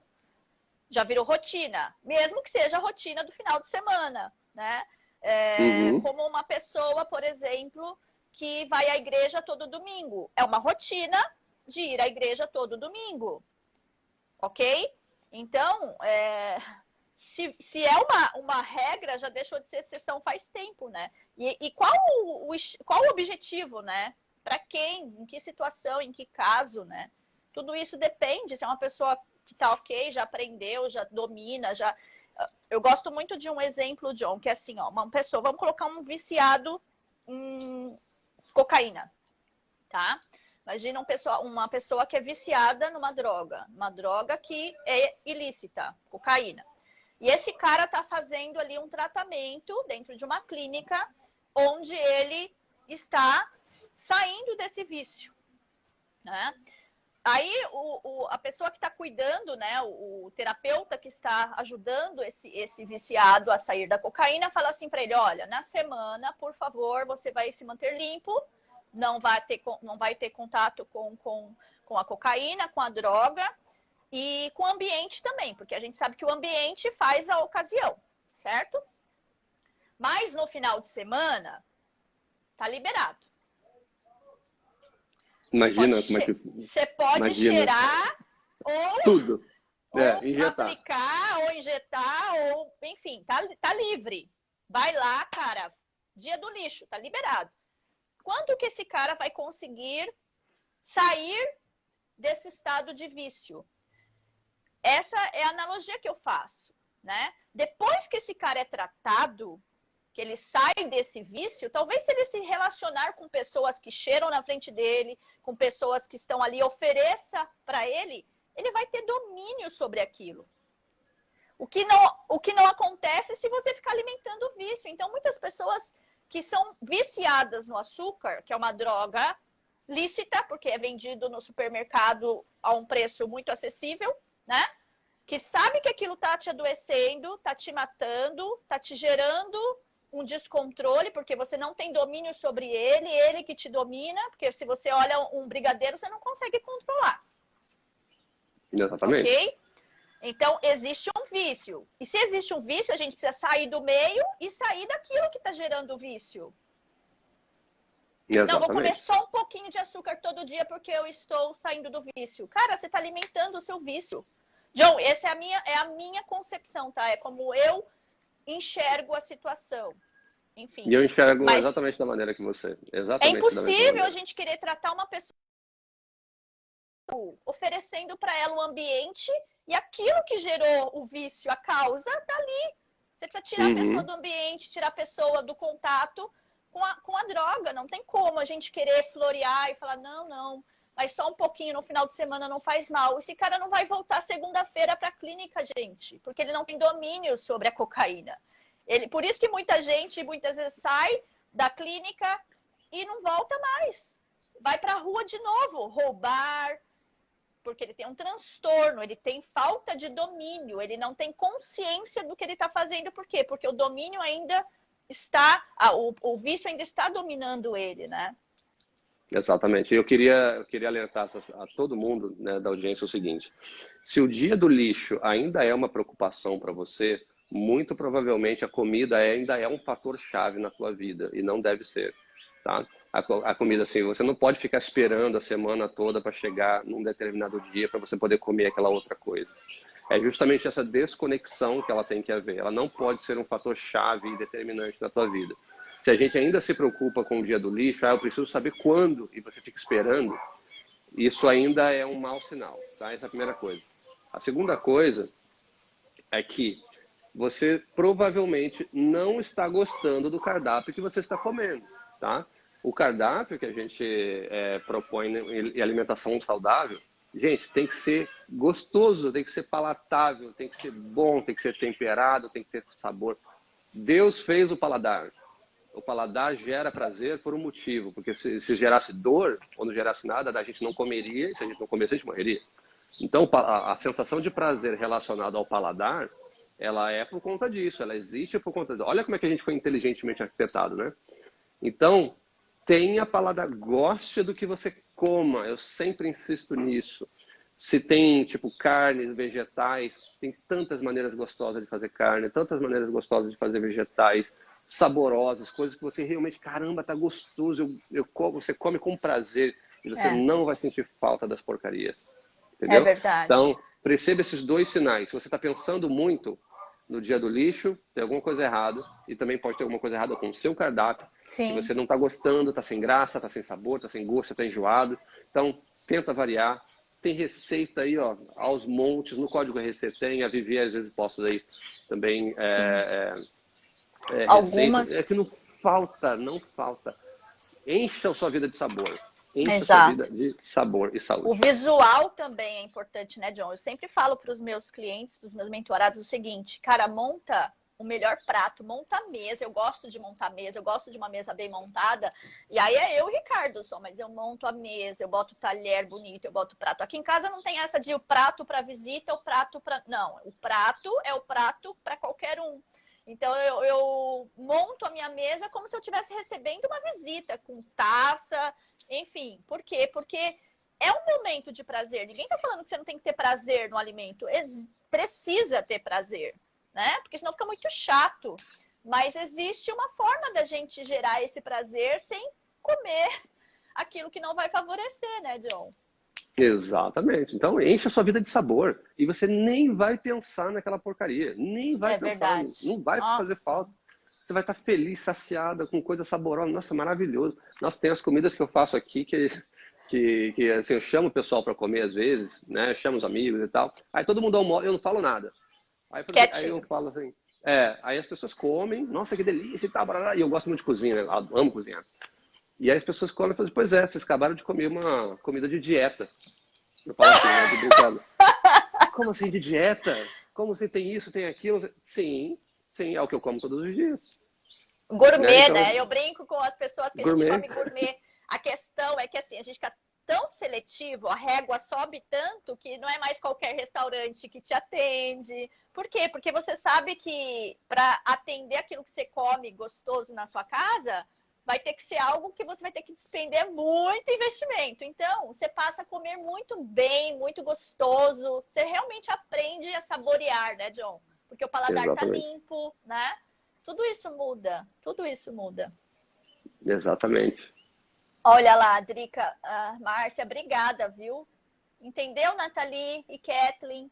Já virou rotina, mesmo que seja a rotina do final de semana, né? Como uma pessoa, por exemplo, que vai à igreja todo domingo. É uma rotina de ir à igreja todo domingo. Ok? Então, se é uma regra, já deixou de ser exceção faz tempo, né? E qual o objetivo, né? Para quem? Em que situação? Em que caso, né? Tudo isso depende. Se é uma pessoa que tá ok, já aprendeu, já domina, já... Eu gosto muito de um exemplo, John, que é assim, ó, uma pessoa, vamos colocar um viciado em cocaína, tá? Imagina uma pessoa que é viciada numa droga, uma droga que é ilícita, cocaína. E esse cara tá fazendo ali um tratamento dentro de uma clínica onde ele está saindo desse vício, né? Aí a pessoa que está cuidando, né, o terapeuta que está ajudando esse viciado a sair da cocaína, fala assim para ele, olha, na semana, por favor, você vai se manter limpo, não vai ter contato com a cocaína, com a droga e com o ambiente também, porque a gente sabe que o ambiente faz a ocasião, certo? Mas no final de semana, tá liberado. Imagina como é que... Você pode Imagina. cheirar ou... Tudo. Ou Injetar. aplicar, ou injetar, ou... Enfim, tá livre. Vai lá, cara. Dia do lixo, tá liberado. Quando que esse cara vai conseguir sair desse estado de vício? Essa é a analogia que eu faço, né? Depois que esse cara é tratado, que ele sai desse vício, talvez se ele se relacionar com pessoas que cheiram na frente dele, com pessoas que estão ali, ofereça para ele, ele vai ter domínio sobre aquilo. O que não acontece se você ficar alimentando o vício. Então, muitas pessoas que são viciadas no açúcar, que é uma droga lícita, porque é vendido no supermercado a um preço muito acessível, né? Que sabe que aquilo tá te adoecendo, tá te matando, tá te gerando um descontrole, porque você não tem domínio sobre ele que te domina, porque se você olha um brigadeiro, você não consegue controlar. Exatamente. Ok? Então, existe um vício. E se existe um vício, a gente precisa sair do meio e sair daquilo que está gerando o vício. Exatamente. Não, vou comer só um pouquinho de açúcar todo dia porque eu estou saindo do vício. Cara, você está alimentando o seu vício. John, essa é a minha concepção, tá? É como eu enxergo a situação. Enfim. E eu enxergo exatamente da maneira que você. Exatamente é impossível a gente querer tratar uma pessoa oferecendo para ela um ambiente e aquilo que gerou o vício, a causa, tá ali. Você precisa tirar a pessoa do ambiente, tirar a pessoa do contato com a droga. Não tem como a gente querer florear e falar, não, mas só um pouquinho no final de semana não faz mal. Esse cara não vai voltar segunda-feira para a clínica, gente, porque ele não tem domínio sobre a cocaína. Por isso que muita gente, muitas vezes, sai da clínica e não volta mais. Vai para a rua de novo, roubar, porque ele tem um transtorno, ele tem falta de domínio, ele não tem consciência do que ele está fazendo. Por quê? Porque o domínio ainda está, o vício ainda está dominando ele, né? Exatamente. Eu queria alertar a todo mundo, né, da audiência o seguinte: se o dia do lixo ainda é uma preocupação para você, muito provavelmente a comida ainda é um fator chave na tua vida e não deve ser, tá? A comida, assim, você não pode ficar esperando a semana toda para chegar num determinado dia para você poder comer aquela outra coisa. É justamente essa desconexão que ela tem que haver. Ela não pode ser um fator chave e determinante na tua vida. Se a gente ainda se preocupa com o dia do lixo, eu preciso saber quando, e você fica esperando, isso ainda é um mau sinal, tá? Essa é a primeira coisa. A segunda coisa é que você provavelmente não está gostando do cardápio que você está comendo, tá? O cardápio que a gente propõe em alimentação saudável, gente, tem que ser gostoso, tem que ser palatável, tem que ser bom, tem que ser temperado, tem que ter sabor. Deus fez o paladar. O paladar gera prazer por um motivo, porque se gerasse dor ou não gerasse nada, a gente não comeria, e se a gente não comesse, a gente morreria. Então, a sensação de prazer relacionada ao paladar, ela é por conta disso, ela existe por conta disso. Olha como é que a gente foi inteligentemente arquitetado, né? Então, tenha paladar, goste do que você coma, eu sempre insisto nisso. Se tem, tipo, carnes, vegetais, tem tantas maneiras gostosas de fazer carne, tantas maneiras gostosas de fazer vegetais, saborosas, coisas que você realmente, caramba, tá gostoso, você come com prazer e você não vai sentir falta das porcarias. Entendeu? É verdade. Então, perceba esses dois sinais. Se você está pensando muito, no dia do lixo, tem alguma coisa errada, e também pode ter alguma coisa errada com o seu cardápio, Sim. que você não está gostando, está sem graça, está sem sabor, está sem gosto, está enjoado. Então, tenta variar. Tem receita aí, ó, aos montes, no código RC tem, a Vivi às vezes posta aí também receita. Algumas. É que não falta. Encha a sua vida de sabor. Encha a sua Exato. vida de sabor e O saúde. visual também é importante, né, John? Eu sempre falo para os meus clientes, para os meus mentorados, o seguinte: cara, monta o melhor prato, monta a mesa. Eu gosto de montar mesa, eu gosto de uma mesa bem montada. E aí é eu e o Ricardo só, mas eu monto a mesa, eu boto o talher bonito, eu boto o prato. Aqui em casa não tem essa de o prato para visita, o prato para. Não, o prato é o prato para qualquer um. Então eu monto a minha mesa como se eu estivesse recebendo uma visita, com taça, enfim. Por quê? Porque é um momento de prazer. Ninguém está falando que você não tem que ter prazer no alimento. Precisa ter prazer, né? Porque senão fica muito chato. Mas existe uma forma da gente gerar esse prazer sem comer aquilo que não vai favorecer, né, John? Exatamente. Então, enche a sua vida de sabor. E você nem vai pensar naquela porcaria. Nem vai pensar. Verdade. Não vai fazer falta. Você vai estar feliz, saciada, com coisa saborosa. Nossa, maravilhoso. Nossa, tem as comidas que eu faço aqui que assim, eu chamo o pessoal para comer às vezes, né? Chamo os amigos e tal. Aí todo mundo almoça, eu não falo nada. Aí eu falo assim, aí as pessoas comem, nossa, que delícia e tal, e eu gosto muito de cozinha, né? Eu amo cozinhar. E aí as pessoas comem e falam, pois é, vocês acabaram de comer uma comida de dieta. Eu falo assim, né, de brincando. Como assim de dieta? Como você tem isso, tem aquilo? Sim, é o que eu como todos os dias. Gourmet, Então, né? Eu brinco com as pessoas que gourmet. a gente come gourmet. A questão é que assim, a gente fica tão seletivo, a régua sobe tanto que não é mais qualquer restaurante que te atende. Por quê? Porque você sabe que para atender aquilo que você come gostoso na sua casa, vai ter que ser algo que você vai ter que despender muito investimento. Então, você passa a comer muito bem, muito gostoso. Você realmente aprende a saborear, né, John? Porque o paladar tá Exatamente. limpo, né? Tudo isso muda. Tudo isso muda. Exatamente. Olha lá, Drica, Márcia, obrigada, viu? Entendeu, Nathalie e Kathleen?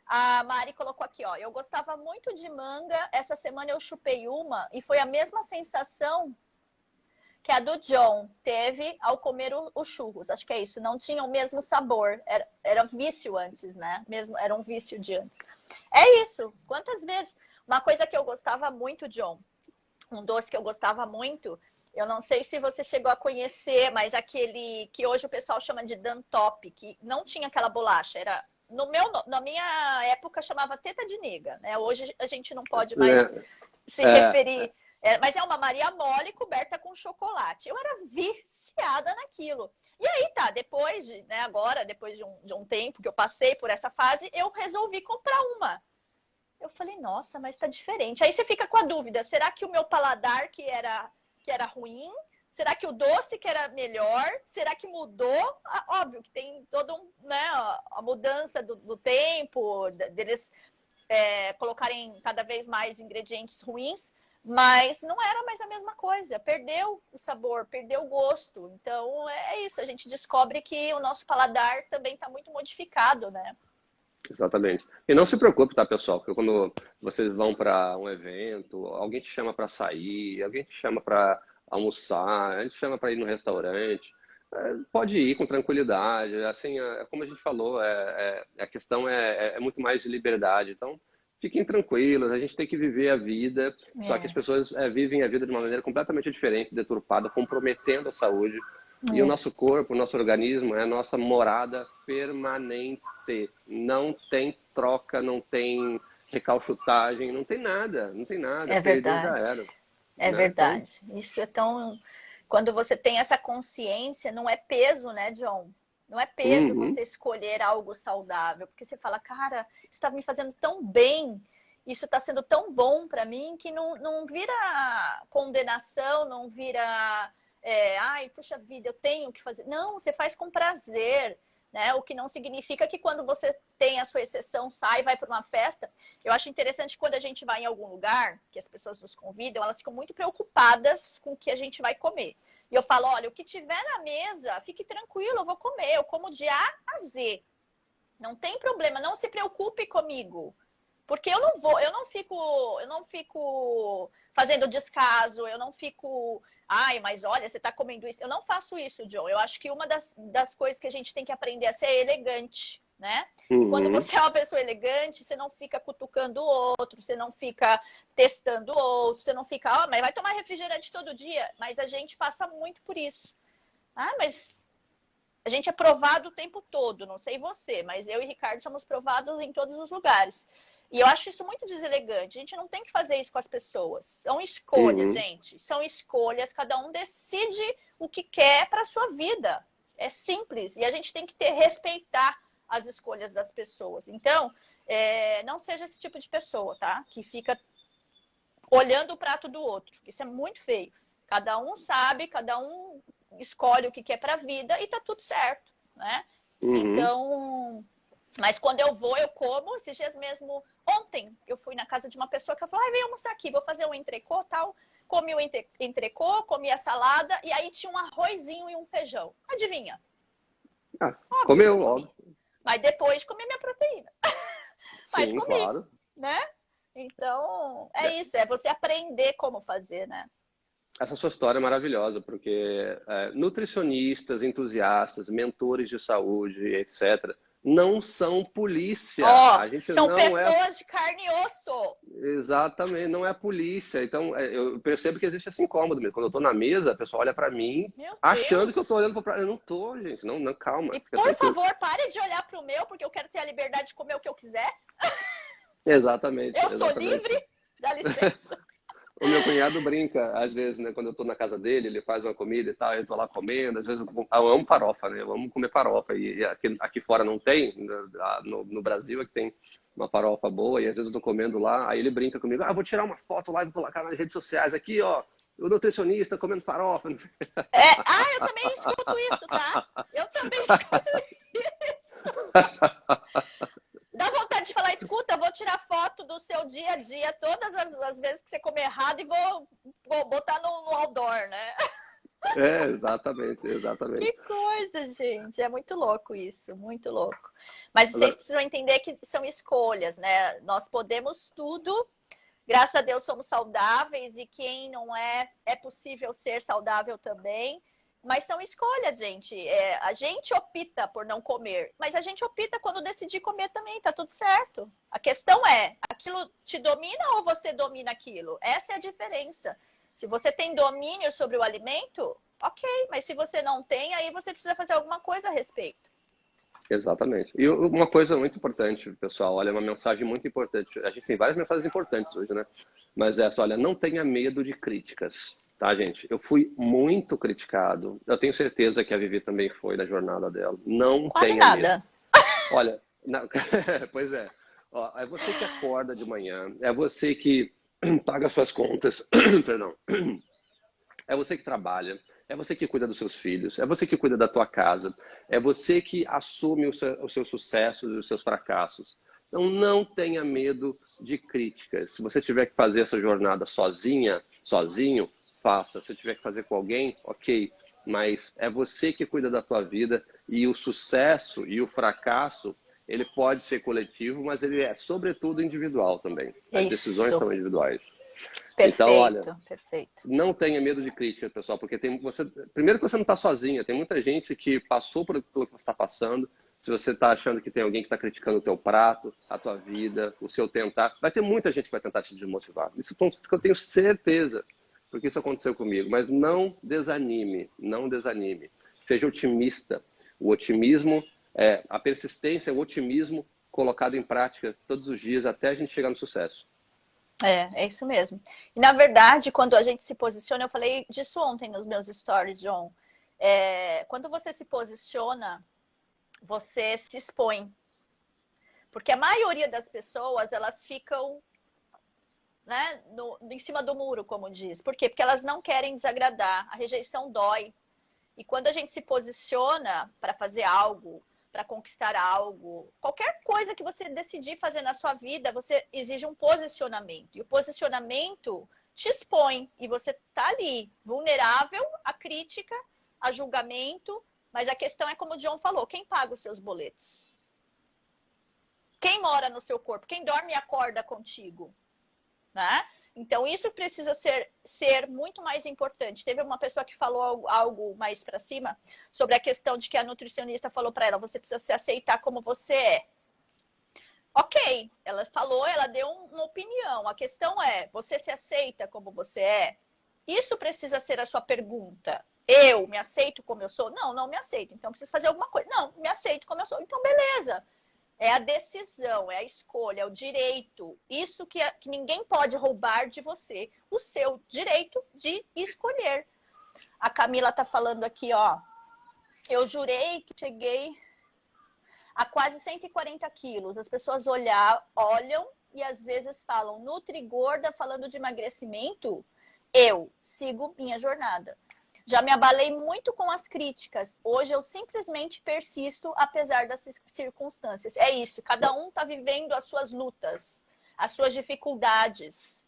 A Mari colocou aqui, ó. Eu gostava muito de manga. Essa semana eu chupei uma e foi a mesma sensação que a do John teve ao comer o churros. Acho que é isso. Não tinha o mesmo sabor. Era vício antes, né? Mesmo, era um vício de antes. É isso. Quantas vezes? Uma coisa que eu gostava muito, John, um doce que eu gostava muito, eu não sei se você chegou a conhecer, mas aquele que hoje o pessoal chama de Dantop, que não tinha aquela bolacha, era na minha época chamava teta de nega, né? Hoje a gente não pode mais se referir, mas é uma Maria Mole coberta com chocolate. Eu era viciada naquilo. E aí tá, depois de, né, agora, depois de um tempo que eu passei por essa fase, eu resolvi comprar uma. Eu falei, nossa, mas tá diferente. Aí você fica com a dúvida, será que o meu paladar que era ruim? Será que o doce que era melhor? Será que mudou? Óbvio que tem toda né, a mudança do tempo, deles colocarem cada vez mais ingredientes ruins, mas não era mais a mesma coisa. Perdeu o sabor, perdeu o gosto. Então é isso, a gente descobre que o nosso paladar também está muito modificado, né? Exatamente. E não se preocupe, tá, pessoal? Porque quando vocês vão para um evento, alguém te chama para sair, alguém te chama para almoçar, a gente chama para ir no restaurante, pode ir com tranquilidade. Assim, como a gente falou, a questão é muito mais de liberdade. Então, fiquem tranquilos, a gente tem que viver a vida, só que as pessoas vivem a vida de uma maneira completamente diferente, deturpada, comprometendo a saúde. E o nosso corpo, o nosso organismo é a nossa morada permanente. Não tem troca, não tem recalchutagem, não tem nada, não tem nada. É Perdeu, já verdade. era. É Né? verdade. Então, isso é tão. Quando você tem essa consciência, não é peso, né, John? Não é peso você escolher algo saudável, porque você fala, cara, isso está me fazendo tão bem, isso está sendo tão bom para mim, que não vira condenação, não vira, ai, puxa vida, eu tenho que fazer. Não, você faz com prazer. Né? O que não significa que quando você tem a sua exceção, sai, vai para uma festa. Eu acho interessante quando a gente vai em algum lugar, que as pessoas nos convidam, elas ficam muito preocupadas com o que a gente vai comer. E eu falo, olha, o que tiver na mesa, fique tranquilo, eu vou comer, eu como de A a Z. Não tem problema, não se preocupe comigo. Porque eu não fico fazendo descaso, eu não fico, ai, mas olha, você tá comendo isso. Eu não faço isso, John. Eu acho que uma das coisas que a gente tem que aprender a ser elegante, né? E quando Uhum. você é uma pessoa elegante, você não fica cutucando o outro, você não fica testando o outro, você não fica, mas vai tomar refrigerante todo dia. Mas a gente passa muito por isso. Ah, mas a gente é provado o tempo todo, não sei você, mas eu e Ricardo somos provados em todos os lugares. E eu acho isso muito deselegante. A gente não tem que fazer isso com as pessoas. São escolhas, Uhum. gente. São escolhas. Cada um decide o que quer para a sua vida. É simples. E a gente tem que respeitar as escolhas das pessoas. Então, não seja esse tipo de pessoa, tá? Que fica olhando o prato do outro. Isso é muito feio. Cada um sabe, cada um escolhe o que quer para a vida e tá tudo certo, né? Uhum. Então, mas quando eu vou, eu como. Esses dias mesmo, ontem, eu fui na casa de uma pessoa que falou, vem almoçar aqui, vou fazer um entrecô, tal. Comi o entrecô, comi a salada, e aí tinha um arrozinho e um feijão. Adivinha? Ah, Óbvio que eu comeu, comi. óbvio. Mas depois de comer minha proteína. Mas Sim, comi, claro. né? Então, é É, isso, é você aprender como fazer, né? essa sua história é maravilhosa, porque nutricionistas, entusiastas, mentores de saúde, etc., não são polícia. Ó, A gente são não é pessoas de carne e osso. exatamente, não é polícia. Então, eu percebo que existe esse incômodo mesmo. Quando eu estou na mesa, a pessoa olha para mim Meu achando que eu estou Deus. olhando para o prato. Eu não estou, gente. Não, não, calma, E fica por tranquilo. favor, pare de olhar para o meu, porque eu quero ter a liberdade de comer o que eu quiser. Exatamente, Eu sou livre, exatamente. dá licença. O meu cunhado brinca, às vezes, né, quando eu tô na casa dele, ele faz uma comida e tal, eu tô lá comendo, às vezes eu amo farofa, né? Eu amo comer farofa. E aqui fora não tem, no Brasil é que tem uma farofa boa, e às vezes eu tô comendo lá, aí ele brinca comigo, vou tirar uma foto lá e vou colocar nas redes sociais aqui, ó, o nutricionista comendo farofa. Eu também escuto isso, tá? Eu também escuto isso. Dá vontade de falar, escuta, vou tirar foto do seu dia a dia, todas as vezes que você comer errado e vou botar no outdoor, né? Exatamente, Que exatamente. coisa, gente. É muito louco isso, muito louco. Mas vocês Agora, precisam entender que são escolhas, né? Nós podemos tudo. Graças a Deus somos saudáveis e quem não é, é possível ser saudável também. Mas são escolhas, gente. A gente opta por não comer, mas a gente opta quando decidir comer também, tá tudo certo. A questão é, aquilo te domina ou você domina aquilo? Essa é a diferença. Se você tem domínio sobre o alimento, ok, mas se você não tem, aí você precisa fazer alguma coisa a respeito. exatamente. E uma coisa muito importante, pessoal, olha, uma mensagem muito importante. A gente tem várias mensagens importantes hoje, né? Mas essa, olha, não tenha medo de críticas, tá, gente? Eu fui muito criticado. Eu tenho certeza que a Vivi também foi na jornada dela. Não Quase tenha medo. nada. Olha, pois é. Ó, é você que acorda de manhã, é você que paga suas contas, perdão. É você que trabalha, é você que cuida dos seus filhos, é você que cuida da tua casa, é você que assume os seus sucessos e os seus fracassos. Então não tenha medo de críticas. Se você tiver que fazer essa jornada sozinha, sozinho, faça. Se tiver que fazer com alguém, ok. Mas é você que cuida da tua vida e o sucesso e o fracasso, ele pode ser coletivo, mas ele é sobretudo individual também. As decisões Isso. são individuais. Então, olha, Perfeito, perfeito. não tenha medo de crítica, pessoal, porque primeiro que você não está sozinha, tem muita gente que passou por pelo que você está passando. Se você está achando que tem alguém que está criticando o teu prato, a tua vida, o seu tentar, vai ter muita gente que vai tentar te desmotivar. Isso eu tenho certeza, porque isso aconteceu comigo. Mas não desanime, não desanime. Seja otimista. O otimismo, a persistência, o otimismo colocado em prática todos os dias até a gente chegar no sucesso. É isso mesmo. E na verdade, quando a gente se posiciona, eu falei disso ontem nos meus stories, John. Quando você se posiciona, você se expõe. Porque a maioria das pessoas, elas ficam, né, em cima do muro, como diz. Por quê? Porque elas não querem desagradar. A rejeição dói. E quando a gente se posiciona para fazer algo, para conquistar algo, qualquer coisa que você decidir fazer na sua vida, você exige um posicionamento. E o posicionamento te expõe e você está ali, vulnerável à crítica, a julgamento, mas a questão é como o John falou, quem paga os seus boletos? Quem mora no seu corpo? Quem dorme e acorda contigo? Né? Então, isso precisa ser muito mais importante. Teve uma pessoa que falou algo mais para cima sobre a questão de que a nutricionista falou para ela, você precisa se aceitar como você é. Ok, ela falou, ela deu uma opinião. A questão é, você se aceita como você é? Isso precisa ser a sua pergunta. Eu me aceito como eu sou? Não, não me aceito. Então, preciso fazer alguma coisa. Não, me aceito como eu sou. Então, beleza. É a decisão, é a escolha, é o direito. Isso que ninguém pode roubar de você. O seu direito de escolher. A Camila tá falando aqui, ó. Eu jurei que cheguei a quase 140 quilos. As pessoas olham e às vezes falam nutri-gorda, falando de emagrecimento. Eu sigo minha jornada. Já me abalei muito com as críticas. Hoje eu simplesmente persisto, apesar das circunstâncias. É isso, cada um está vivendo as suas lutas, as suas dificuldades.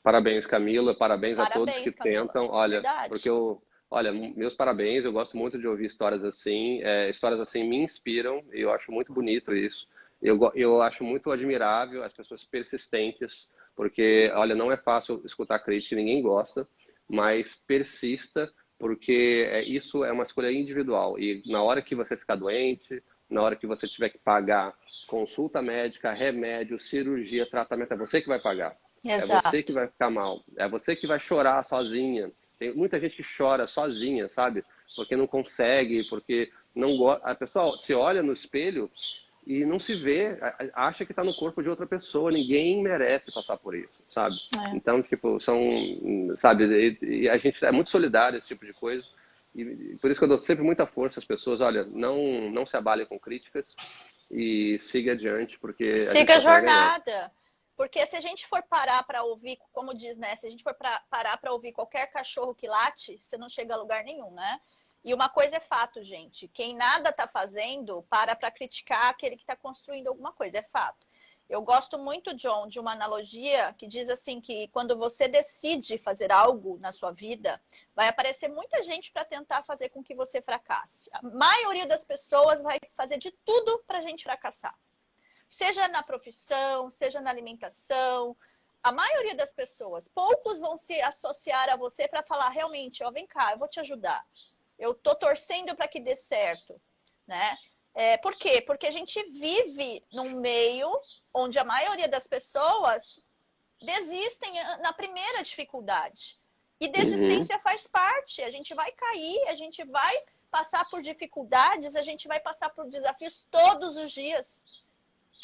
Parabéns, Camila. Parabéns a todos que Camila. tentam. Olha, Verdade. porque olha, meus parabéns. Eu gosto muito de ouvir histórias assim. Histórias assim me inspiram e eu acho muito bonito isso. Eu acho muito admirável as pessoas persistentes, porque, olha, não é fácil escutar crítica, ninguém gosta, mas persista, porque isso é uma escolha individual. E na hora que você ficar doente, na hora que você tiver que pagar consulta médica, remédio, cirurgia, tratamento, é você que vai pagar. Exato. É você que vai ficar mal. É você que vai chorar sozinha. Tem muita gente que chora sozinha, sabe? Porque não consegue, porque não gosta. A pessoa se olha no espelho e não se vê, acha que está no corpo de outra pessoa. Ninguém merece passar por isso, sabe? Então, tipo, sabe? E a gente é muito solidário esse tipo de coisa. E por isso que eu dou sempre muita força às pessoas. Olha, não se abale com críticas e siga adiante, porque siga a jornada. Porque se a gente for parar para ouvir, como diz, né? Se a gente for parar para ouvir qualquer cachorro que late, você não chega a lugar nenhum, né? E uma coisa é fato, gente. Quem nada tá fazendo, para criticar aquele que está construindo alguma coisa. É fato. Eu gosto muito, John, de uma analogia que diz assim que quando você decide fazer algo na sua vida, vai aparecer muita gente para tentar fazer com que você fracasse. A maioria das pessoas vai fazer de tudo para a gente fracassar. Seja na profissão, seja na alimentação. A maioria das pessoas, poucos vão se associar a você para falar realmente, ó, vem cá, eu vou te ajudar. Eu tô torcendo para que dê certo, né? Por quê? Porque a gente vive num meio onde a maioria das pessoas desistem na primeira dificuldade. E desistência faz parte. A gente vai cair, a gente vai passar por dificuldades, a gente vai passar por desafios todos os dias.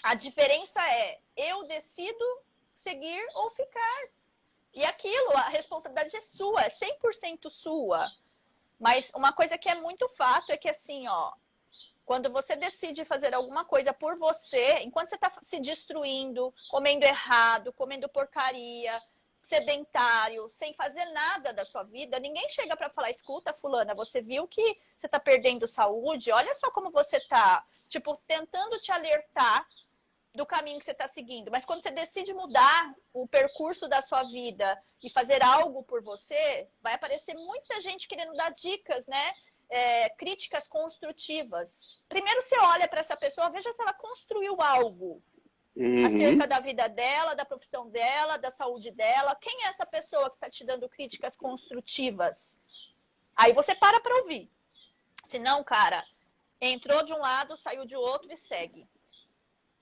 A diferença é, eu decido seguir ou ficar. E aquilo, a responsabilidade é sua, é 100% sua. Mas uma coisa que é muito fato é que assim, ó, quando você decide fazer alguma coisa por você, enquanto você está se destruindo, comendo errado, comendo porcaria, sedentário, sem fazer nada da sua vida, ninguém chega para falar, escuta, fulana, você viu que você está perdendo saúde? Olha só como você está, tipo, tentando te alertar do caminho que você está seguindo. Mas quando você decide mudar o percurso da sua vida e fazer algo por você, vai aparecer muita gente querendo dar dicas, né? Críticas construtivas. Primeiro você olha para essa pessoa, veja se ela construiu algo acerca da vida dela, da profissão dela, da saúde dela. Quem é essa pessoa que está te dando críticas construtivas? Aí você para ouvir. Se não, cara, entrou de um lado, saiu de outro e segue.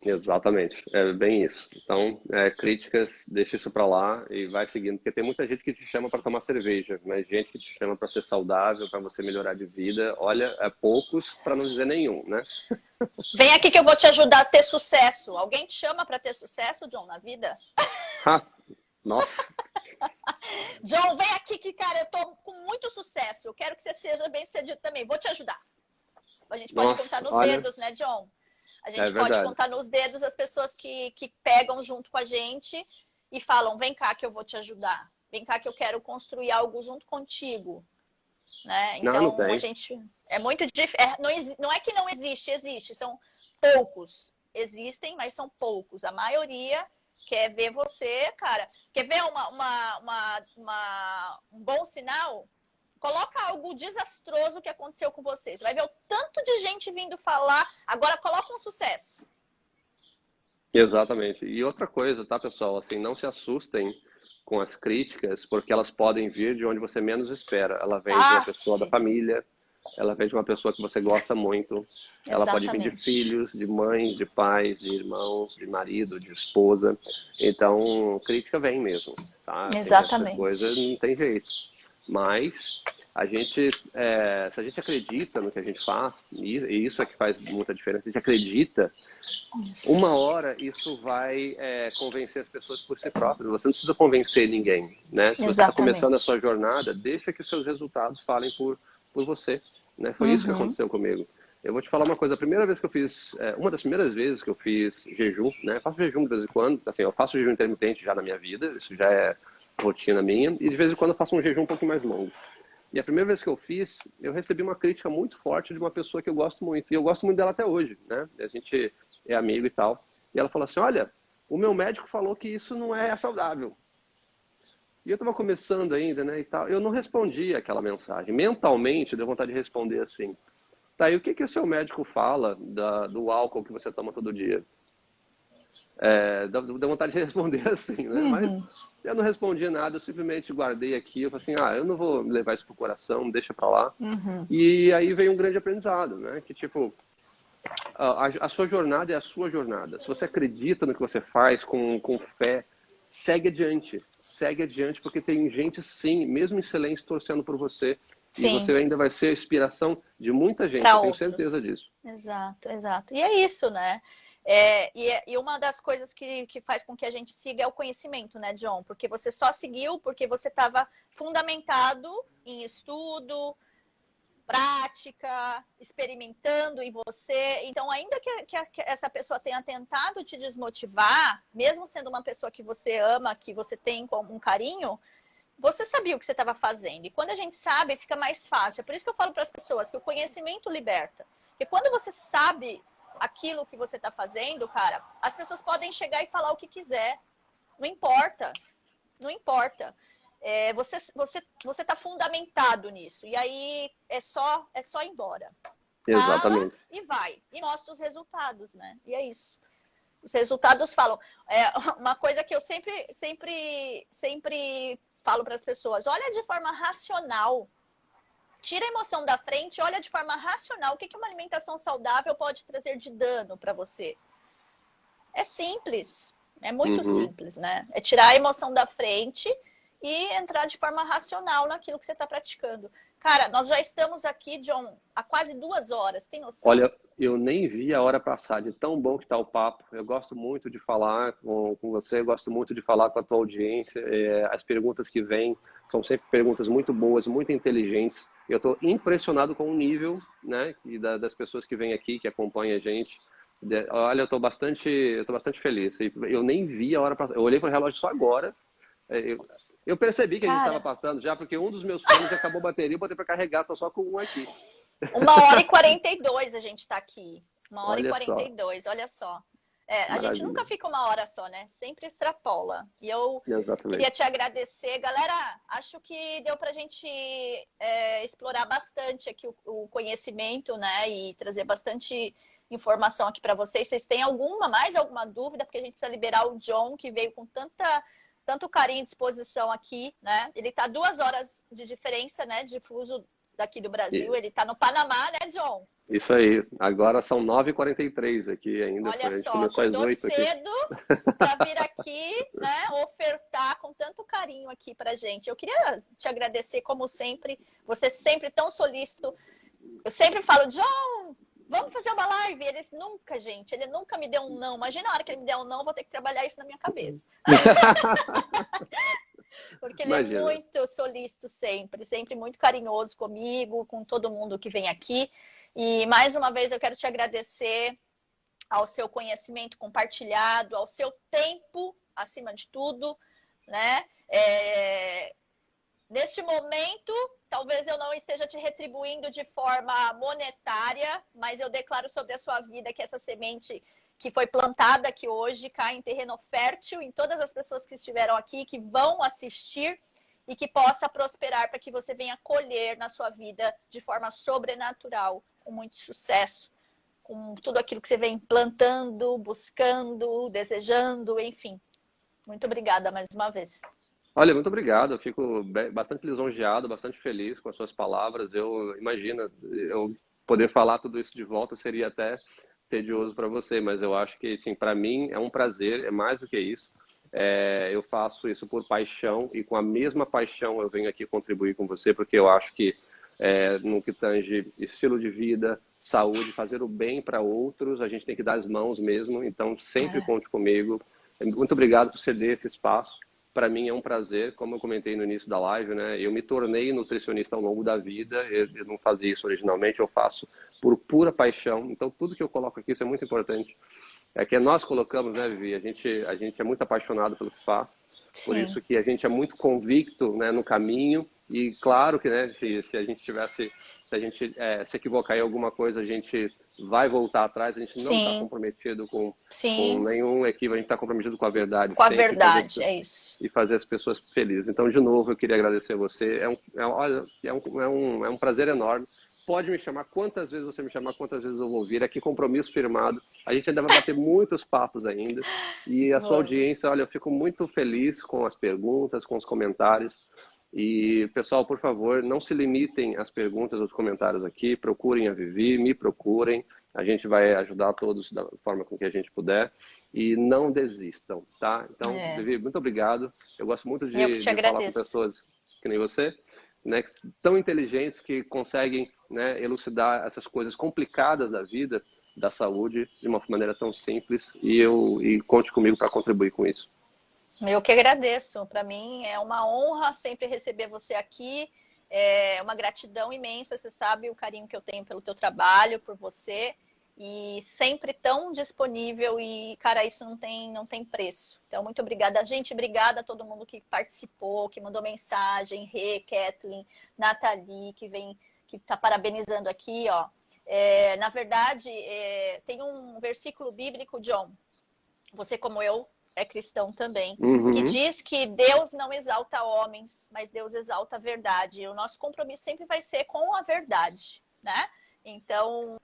Exatamente, é bem isso. Então, críticas, deixa isso pra lá e vai seguindo, porque tem muita gente que te chama para tomar cerveja, mas gente que te chama para ser saudável, para você melhorar de vida, olha, é poucos, para não dizer nenhum, né? Vem aqui que eu vou te ajudar a ter sucesso. Alguém te chama para ter sucesso, John, na vida? Nossa. John, vem aqui que, cara, eu tô com muito sucesso. Eu quero que você seja bem sucedido também. Vou te ajudar. A gente pode contar nos dedos, né, John? A gente pode contar nos dedos as pessoas que pegam junto com a gente e falam, vem cá que eu vou te ajudar. Vem cá que eu quero construir algo junto contigo. Né? Então, a gente... É muito difícil. Não é que não existe, existe. São poucos. Existem, mas são poucos. A maioria quer ver você, cara... Quer ver um bom sinal? Coloca algo desastroso que aconteceu com você. Você vai ver o tanto de gente vindo falar. Agora coloca um sucesso. Exatamente. E outra coisa, tá, pessoal? Assim, não se assustem com as críticas, porque elas podem vir de onde você menos espera. Ela vem de uma pessoa da Aff, família, ela vem de uma pessoa que você gosta muito, ela pode vir de exatamente. filhos, de mães, de pais, de irmãos, de marido, de esposa. Então, crítica vem mesmo, tá? Tem essa coisa, Exatamente. não tem jeito. Mas a gente, se a gente acredita no que a gente faz, e isso é que faz muita diferença, a gente acredita, uma Isso. hora isso vai convencer as pessoas por si próprio. Você não precisa convencer ninguém, né? Se você está começando a Exatamente. sua jornada, deixa que os seus resultados falem por você, né? Foi isso que Uhum. aconteceu comigo. Eu vou te falar uma coisa. A primeira vez que eu fiz, uma das primeiras vezes que eu fiz jejum, né? Eu faço jejum de vez em quando. Assim, eu faço jejum intermitente já na minha vida. Isso já é rotina minha. E de vez em quando eu faço um jejum um pouquinho mais longo. E a primeira vez que eu fiz, eu recebi uma crítica muito forte de uma pessoa que eu gosto muito. E eu gosto muito dela até hoje, né? A gente é amigo e tal. E ela falou assim: olha, o meu médico falou que isso não é saudável. E eu estava começando ainda, né, e tal. Eu não respondi aquela mensagem. Mentalmente, deu vontade de responder assim: tá, e o que que o seu médico fala do álcool que você toma todo dia? Deu vontade de responder assim, né? Mas Uhum. eu não respondi nada, eu simplesmente guardei aqui. Eu falei assim: ah, eu não vou levar isso pro coração, deixa pra lá. Uhum. E aí veio um grande aprendizado, né? Que tipo, a sua jornada é a sua jornada. Se você acredita no que você faz com fé, segue adiante, porque tem gente sim, mesmo em silêncio, torcendo por você. E você Sim, ainda vai ser a inspiração de muita gente, eu para tenho certeza outros. disso. Exato, exato. E é isso, né? E uma das coisas que faz com que a gente siga é o conhecimento, né, John? Porque você só seguiu porque você estava fundamentado em estudo, prática, experimentando em você. Então, ainda que essa pessoa tenha tentado te desmotivar, mesmo sendo uma pessoa que você ama, que você tem com um carinho, você sabia o que você estava fazendo. E quando a gente sabe, fica mais fácil. É por isso que eu falo para as pessoas que o conhecimento liberta. Porque quando você sabe aquilo que você está fazendo, cara, as pessoas podem chegar e falar o que quiser. Não importa. Não importa. Você está fundamentado nisso. E aí é só ir embora. Fala Exatamente. e vai. E mostra os resultados, né? E é isso. Os resultados falam. Uma coisa que eu sempre falo para as pessoas: olha de forma racional. Tira a emoção da frente, olha de forma racional o que uma alimentação saudável pode trazer de dano para você. É simples, é muito Uhum. simples, né? É tirar a emoção da frente e entrar de forma racional naquilo que você está praticando. Cara, nós já estamos aqui, John, há quase 2 horas, tem noção? Olha, eu nem vi a hora passar, de tão bom que está o papo. Eu gosto muito de falar com você, eu gosto muito de falar com a tua audiência. As perguntas que vêm são sempre perguntas muito boas, muito inteligentes. Eu estou impressionado com o nível, né, das pessoas que vêm aqui, que acompanham a gente. Olha, eu tô bastante feliz. Eu nem vi a hora passar. Eu olhei para o relógio só agora. Eu percebi que a gente estava Cara, passando já, porque um dos meus fones acabou a bateria, eu botei para carregar, tô só com um aqui. 1h42 a gente está aqui. Uma hora e Olha quarenta e só, dois, olha só. A gente maravilha. nunca fica 1 hora só, né? Sempre extrapola. E eu queria Exatamente. te agradecer. Galera, acho que deu para a gente explorar bastante aqui o conhecimento, né? E trazer bastante informação aqui para vocês. Vocês têm mais alguma dúvida? Porque a gente precisa liberar o John, que veio com tanto carinho e disposição aqui, né? Ele está 2 horas de diferença, né? De fuso daqui do Brasil. E- Ele está no Panamá, né, John? Isso aí. Agora são 9h43 aqui ainda. Olha A gente só, começou às acordou 8 aqui. cedo para vir aqui, né, ofertar com tanto carinho aqui para gente. Eu queria te agradecer, como sempre, você sempre tão solícito. Eu sempre falo, John, vamos fazer uma live. Ele nunca me deu um não. Imagina a hora que ele me der um não, eu vou ter que trabalhar isso na minha cabeça. Porque ele é Imagina. muito solícito sempre, sempre muito carinhoso comigo, com todo mundo que vem aqui. E mais uma vez eu quero te agradecer ao seu conhecimento compartilhado, ao seu tempo, acima de tudo, né? Neste momento, talvez eu não esteja te retribuindo de forma monetária, mas eu declaro sobre a sua vida que essa semente que foi plantada aqui hoje cai em terreno fértil em todas as pessoas que estiveram aqui, que vão assistir e que possa prosperar para que você venha colher na sua vida de forma sobrenatural, com muito sucesso, com tudo aquilo que você vem plantando, buscando, desejando, enfim. Muito obrigada mais uma vez. Olha, muito obrigado. Eu fico bastante lisonjeado, bastante feliz com as suas palavras. Eu imagino, eu poder falar tudo isso de volta seria até tedioso para você, mas eu acho que, sim, para mim é um prazer, é mais do que isso. Eu faço isso por paixão e com a mesma paixão eu venho aqui contribuir com você, porque eu acho que no que tange estilo de vida, saúde, fazer o bem para outros, a gente tem que dar as mãos mesmo. Então, sempre conte comigo. Muito obrigado por ceder esse espaço. Para mim é um prazer, como eu comentei no início da live, né? Eu me tornei nutricionista ao longo da vida. Eu não fazia isso originalmente, eu faço por pura paixão. Então, tudo que eu coloco aqui, isso é muito importante. É que nós colocamos, né, Vivi? A gente é muito apaixonado pelo que faz. Por isso que a gente é muito convicto, né, no caminho. E claro que, né, se a gente tivesse, se a gente se equivocar em alguma coisa, a gente vai voltar atrás. A gente não está comprometido com nenhum equívoco, a gente está comprometido com a verdade. Com a verdade, é isso. E fazer as pessoas felizes. Então, de novo, eu queria agradecer a você. É um prazer enorme. Pode me chamar quantas vezes você me chamar, quantas vezes eu vou vir. Aqui, compromisso firmado. A gente ainda vai bater muitos papos ainda. E a sua audiência, olha, eu fico muito feliz com as perguntas, com os comentários. E, pessoal, por favor, não se limitem às perguntas, aos comentários aqui. Procurem a Vivi, me procurem. A gente vai ajudar todos da forma com que a gente puder. E não desistam, tá? Então, Vivi, muito obrigado. Eu gosto muito de falar com pessoas que nem você, né, tão inteligentes que conseguem, né, elucidar essas coisas complicadas da vida, da saúde, de uma maneira tão simples. E conte comigo para contribuir com isso. Eu que agradeço. Para mim é uma honra sempre receber você aqui. É uma gratidão imensa. Você sabe o carinho que eu tenho pelo teu trabalho, por você. E sempre tão disponível. E, cara, isso não tem preço. Então, muito obrigada. Gente, obrigada a todo mundo que participou, que mandou mensagem. Rê, Kathleen, Nathalie, que tá parabenizando aqui, ó. Na verdade, tem um versículo bíblico, John. Você, como eu, é cristão também, que diz que Deus não exalta homens, mas Deus exalta a verdade. E o nosso compromisso sempre vai ser com a verdade, né? Então,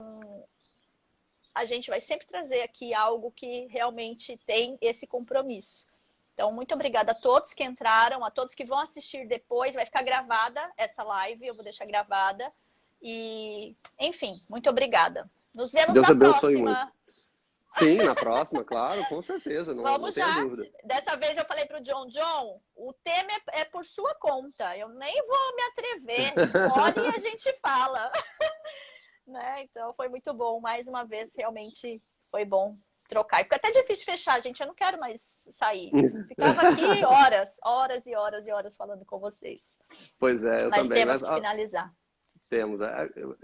a gente vai sempre trazer aqui algo que realmente tem esse compromisso. Então, muito obrigada a todos que entraram, a todos que vão assistir depois. Vai ficar gravada essa live, eu vou deixar gravada. E, enfim, muito obrigada. Nos vemos na próxima. Muito. Sim, na próxima, claro, com certeza, não tenha dúvida. Dessa vez eu falei pro John, o tema é por sua conta, eu nem vou me atrever, escolhe e a gente fala. Né? Então foi muito bom, mais uma vez, realmente foi bom trocar. E fica até difícil fechar, gente, eu não quero mais sair. Ficava aqui horas e horas e horas falando com vocês. Pois é, Mas também. Temos que finalizar. Temos.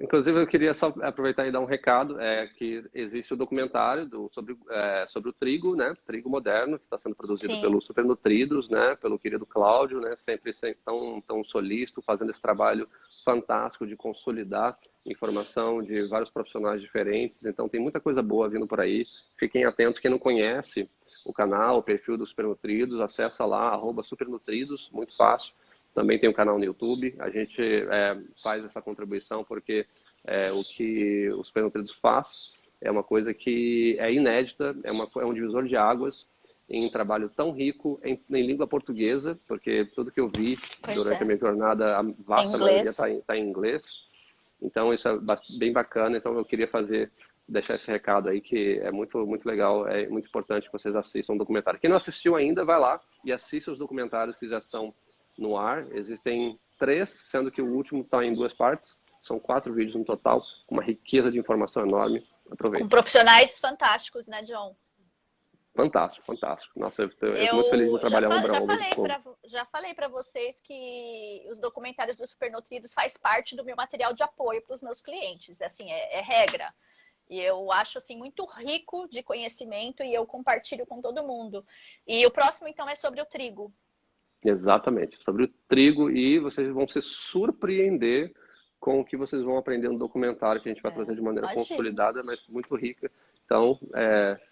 Inclusive, eu queria só aproveitar e dar um recado, que existe o documentário sobre o trigo, né? Trigo moderno, que está sendo produzido pelo Supernutridos, né? Pelo querido Cláudio, né? Sempre tão solícito, fazendo esse trabalho fantástico de consolidar informação de vários profissionais diferentes. Então, tem muita coisa boa vindo por aí. Fiquem atentos. Quem não conhece o canal, o perfil do Supernutridos, acessa lá, @Supernutridos, muito fácil. Também tem um canal no YouTube. A gente faz essa contribuição porque o que os Supernutridos faz é uma coisa que é inédita, é um divisor de águas em um trabalho tão rico em língua portuguesa, porque tudo que eu vi durante a minha jornada, a vasta maioria está em inglês. Então, isso é bem bacana. Então, eu queria deixar esse recado aí, que é muito, muito legal, é muito importante que vocês assistam o documentário. Quem não assistiu ainda, vai lá e assista os documentários que já estão no ar. Existem 3, sendo que o último está em 2 partes. São 4 vídeos no total, com uma riqueza de informação enorme. Aproveite. Com profissionais fantásticos, né, John? Fantástico, fantástico. Nossa, eu estou muito feliz de trabalhar já falei para vocês que os documentários do Supernutridos faz parte do meu material de apoio para os meus clientes. Assim, é regra. E eu acho assim muito rico de conhecimento e eu compartilho com todo mundo. E o próximo, então, é sobre o trigo. Exatamente, sobre o trigo, e vocês vão se surpreender com o que vocês vão aprender no documentário, que a gente vai trazer de maneira consolidada, mas muito rica. Então,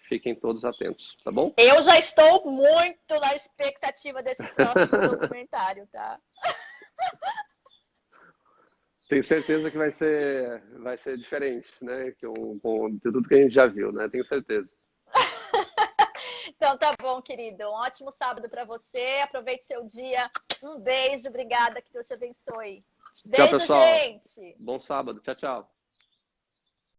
fiquem todos atentos, tá bom? Eu já estou muito na expectativa desse próximo documentário, tá? Tenho certeza que vai ser diferente, né? De tudo que a gente já viu, né? Tenho certeza. Então tá bom, querido. Um ótimo sábado para você. Aproveite seu dia. Um beijo, obrigada, que Deus te abençoe. Tchau, Beijo, pessoal. gente! Bom sábado. Tchau, tchau.